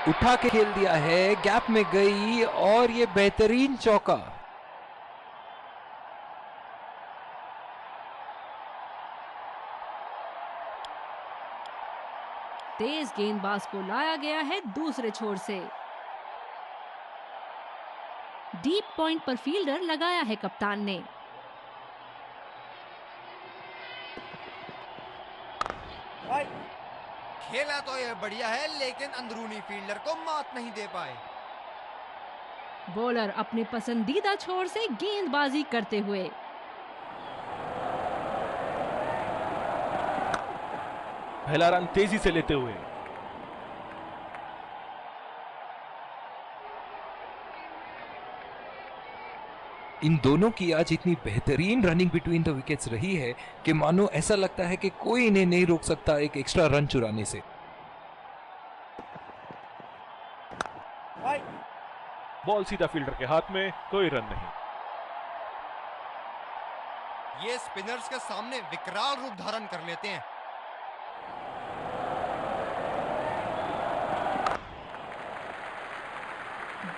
उठा के खेल दिया है, गैप में गई और ये बेहतरीन चौका। तेज गेंदबाज को लाया गया है दूसरे छोर से। डीप पॉइंट पर फील्डर लगाया है कप्तान ने। खेला तो ये बढ़िया है, लेकिन अंदरूनी फील्डर को मात नहीं दे पाए। बॉलर अपने पसंदीदा छोर से गेंदबाजी करते हुए। पहला रन तेजी से लेते हुए। इन दोनों की आज इतनी बेहतरीन रनिंग बिटवीन द विकेट्स रही है कि मानो ऐसा लगता है कि कोई इन्हें नहीं रोक सकता एक एक्स्ट्रा रन चुराने से। बॉल सीधा फील्डर के हाथ में, कोई रन नहीं। ये स्पिनर्स के सामने विकराल रूप धारण कर लेते हैं।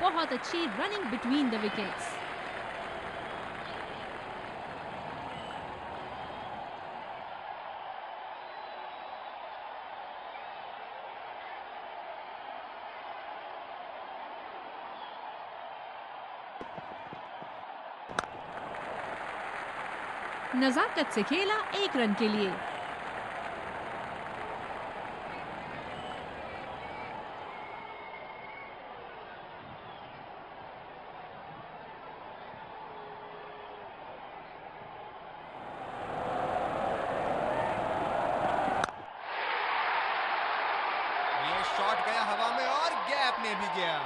बहुत अच्छी रनिंग बिटवीन द विकेट्स। नजाकत से खेला 1 रन के लिए। ये शॉट गया हवा में और गैप में भी गया।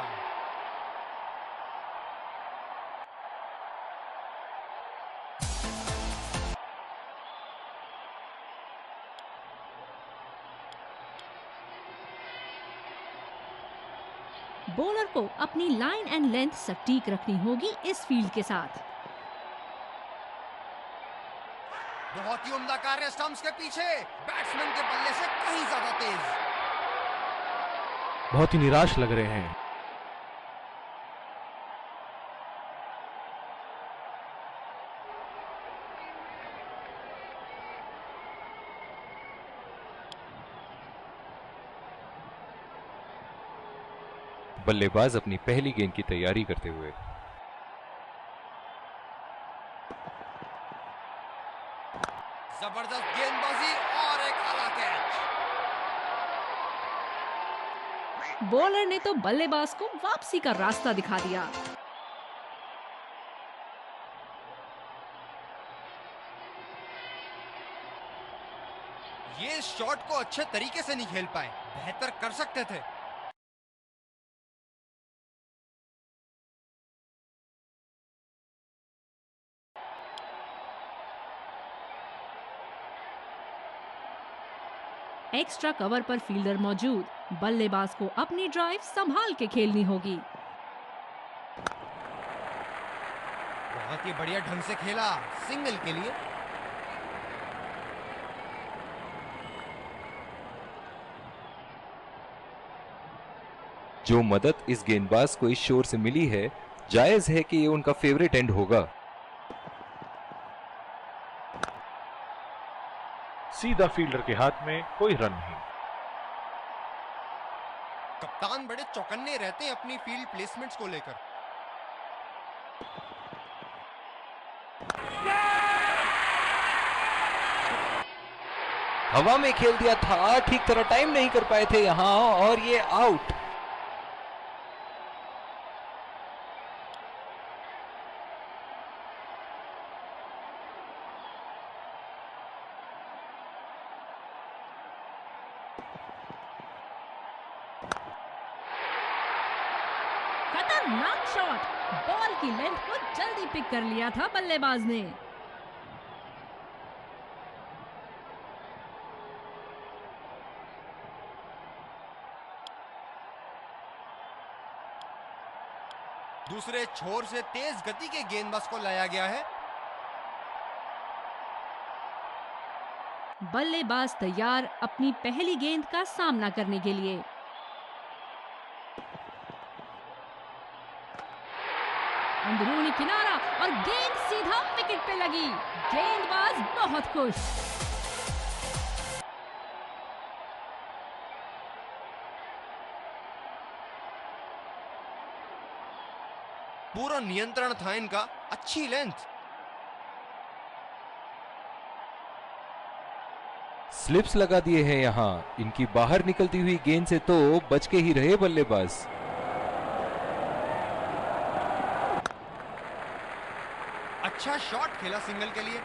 बॉलर को अपनी लाइन एंड लेंथ सटीक रखनी होगी इस फील्ड के साथ। बहुत ही उम्दा कार्य स्टंप्स के पीछे, बैट्समैन के बल्ले से कहीं ज्यादा तेज। बहुत ही निराश लग रहे हैं। बल्लेबाज अपनी पहली गेंद की तैयारी करते हुए। जबरदस्त गेंदबाजी और एक आला कैच। बॉलर ने तो बल्लेबाज को वापसी का रास्ता दिखा दिया। ये शॉट को अच्छे तरीके से नहीं खेल पाए, बेहतर कर सकते थे। एक्स्ट्रा कवर पर फील्डर मौजूद, बल्लेबाज को अपनी ड्राइव संभाल के खेलनी होगी। बहुत ही बढ़िया ढंग से खेला, सिंगल के लिए। जो मदद इस गेंदबाज को इस शोर से मिली है, जायज है कि ये उनका फेवरेट एंड होगा। सीधा फील्डर के हाथ में, कोई रन नहीं। कप्तान बड़े चौकन्ने रहते हैं अपनी फील्ड प्लेसमेंट्स को लेकर। हवा में खेल दिया था, ठीक तरह टाइम नहीं कर पाए थे यहां, और ये आउट। खतरनाक शॉट, बॉल की लेंथ को जल्दी पिक कर लिया था बल्लेबाज ने। दूसरे छोर से तेज गति के गेंदबाज को लाया गया है। बल्लेबाज तैयार अपनी पहली गेंद का सामना करने के लिए। अंदरूनी किनारा और गेंद सीधा विकेट पे लगी। गेंदबाज बहुत खुश। पूरा नियंत्रण था इनका, अच्छी लेंथ। स्लिप्स लगा दिए हैं यहां, इनकी बाहर निकलती हुई गेंद से तो बच के ही रहे बल्लेबाज। अच्छा शॉट खेला सिंगल के लिए।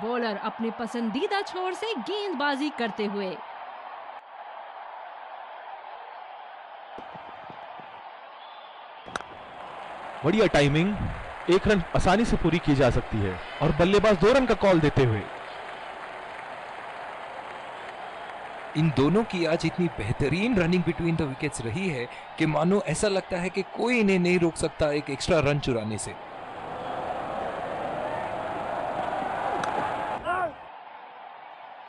बॉलर अपने पसंदीदा छोर से गेंदबाजी करते हुए। बढ़िया टाइमिंग, 1 रन आसानी से पूरी की जा सकती है और बल्लेबाज 2 रन का कॉल देते हुए। इन दोनों की आज इतनी बेहतरीन रनिंग बिटवीन द विकेट्स रही है कि मानो ऐसा लगता है कि कोई इन्हें नहीं रोक सकता एक एक्स्ट्रा रन चुराने से।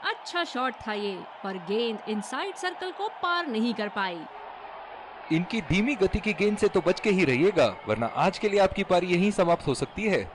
अच्छा शॉट था ये, पर गेंद इनसाइड सर्कल को पार नहीं कर पाई। इनकी धीमी गति की गेंद से तो बच के ही रहिएगा, वरना आज के लिए आपकी पारी यहीं समाप्त हो सकती है।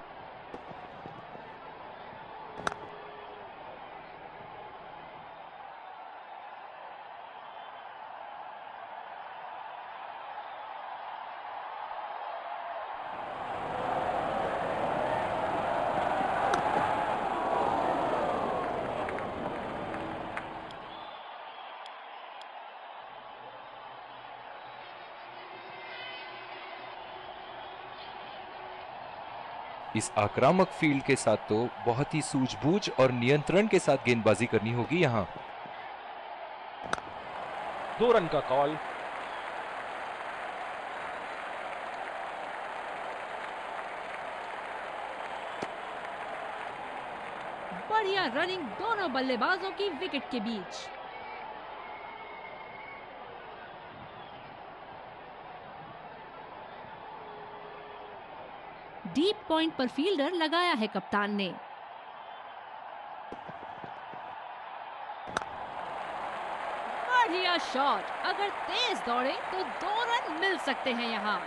इस आक्रामक फील्ड के साथ तो बहुत ही सूझबूझ और नियंत्रण के साथ गेंदबाजी करनी होगी यहां। 2 रन का कॉल। बढ़िया रनिंग दोनों बल्लेबाजों की विकेट के बीच। डीप पॉइंट पर फील्डर लगाया है कप्तान ने। बढ़िया शॉट, अगर तेज दौड़े तो 2 रन मिल सकते हैं यहां।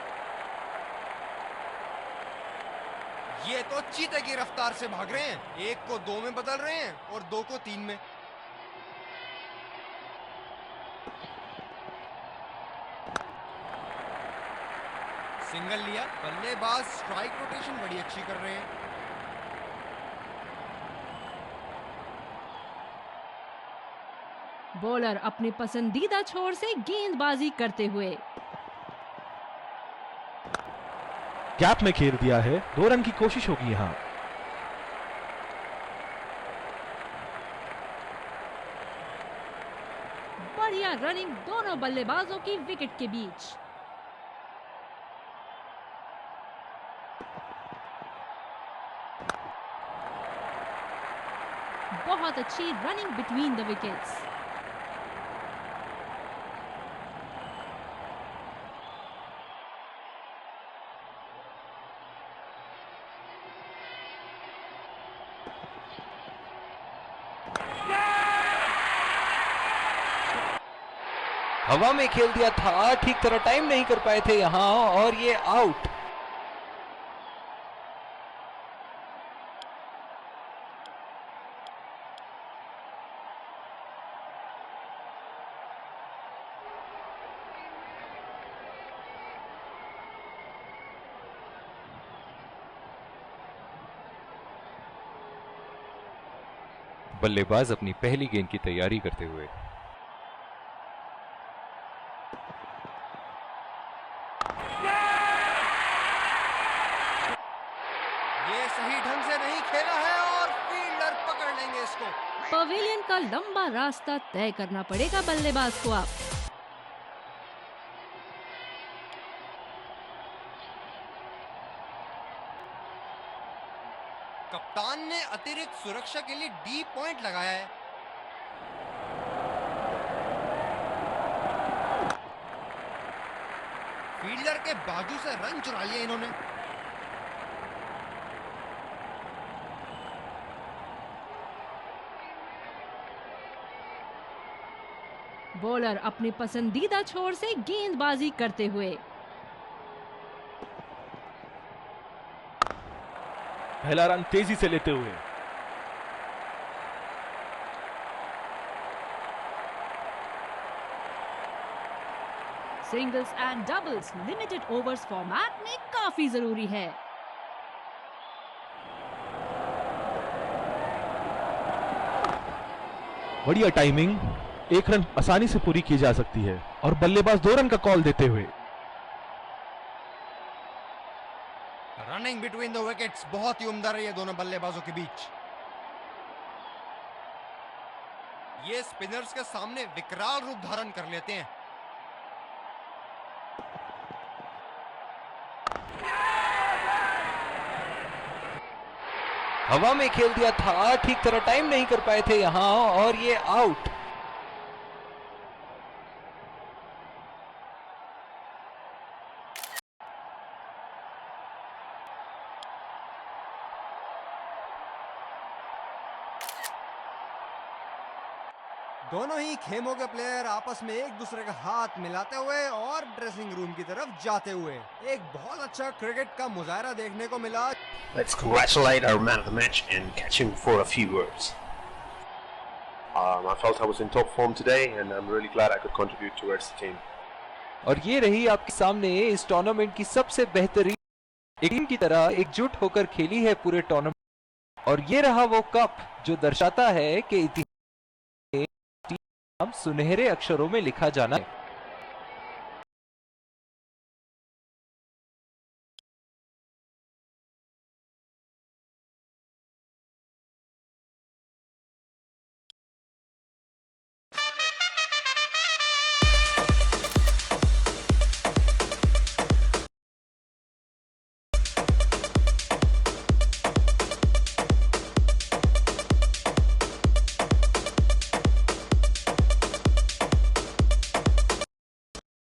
ये तो चीते की रफ्तार से भाग रहे हैं, 1 को 2 में बदल रहे हैं और 2 को 3 में। सिंगल लिया, बल्लेबाज स्ट्राइक रोटेशन बड़ी अच्छी कर रहे हैं। बॉलर अपनी पसंदीदा छोर से गेंदबाजी करते हुए गैप में खेल दिया है। 2 रन की कोशिश होगी यहां। बढ़िया रनिंग दोनों बल्लेबाजों की विकेट के बीच। बहुत अच्छी रनिंग बिटवीन द विकेट्स। हवा में खेल दिया था, ठीक तरह टाइम नहीं कर पाए थे यहां और ये आउट। बल्लेबाज अपनी पहली गेंद की तैयारी करते हुए ये सही ढंग से नहीं खेला है और फील्डर पकड़ लेंगे इसको। पवेलियन का लंबा रास्ता तय करना पड़ेगा बल्लेबाज को अब। कप्तान ने अतिरिक्त सुरक्षा के लिए डी पॉइंट लगाया है। फील्डर के बाजू से रन चुरा लिए इन्होंने। बॉलर अपनी पसंदीदा छोर से गेंदबाजी करते हुए पहला रन तेजी से लेते हुए singles and doubles limited overs format में काफी जरूरी है। बढ़िया टाइमिंग, 1 रन आसानी से पूरी की जा सकती है और बल्लेबाज 2 रन का कॉल देते हुए रनिंग बिटवीन द विकेट्स बहुत ही उम्दा रही है दोनों बल्लेबाजों के बीच। ये स्पिनर्स के सामने विकराल रूप धारण कर लेते हैं। हवा में खेल दिया था, ठीक तरह टाइम नहीं कर पाए थे यहां और ये आउट। दोनों ही खेमों के प्लेयर आपस में एक दूसरे का हाथ मिलाते हुए और ड्रेसिंग रूम की तरफ जाते हुए एक बहुत अच्छा क्रिकेट का मुजाहरा देखने को मिला। Let's congratulate our man of the match and catch him for a few words. I felt I was in top form today and I'm really glad I could contribute towards the team. और ये रही आपके सामने इस tournament की सबसे बेहतरीन एक टीम की तरह एकजुट होकर खेली है पूरे टूर्नामेंट। और ये रहा वो कप जो दर्शाता है कि इतिहास में सुनहरे अक्षरों में लिखा जाना है।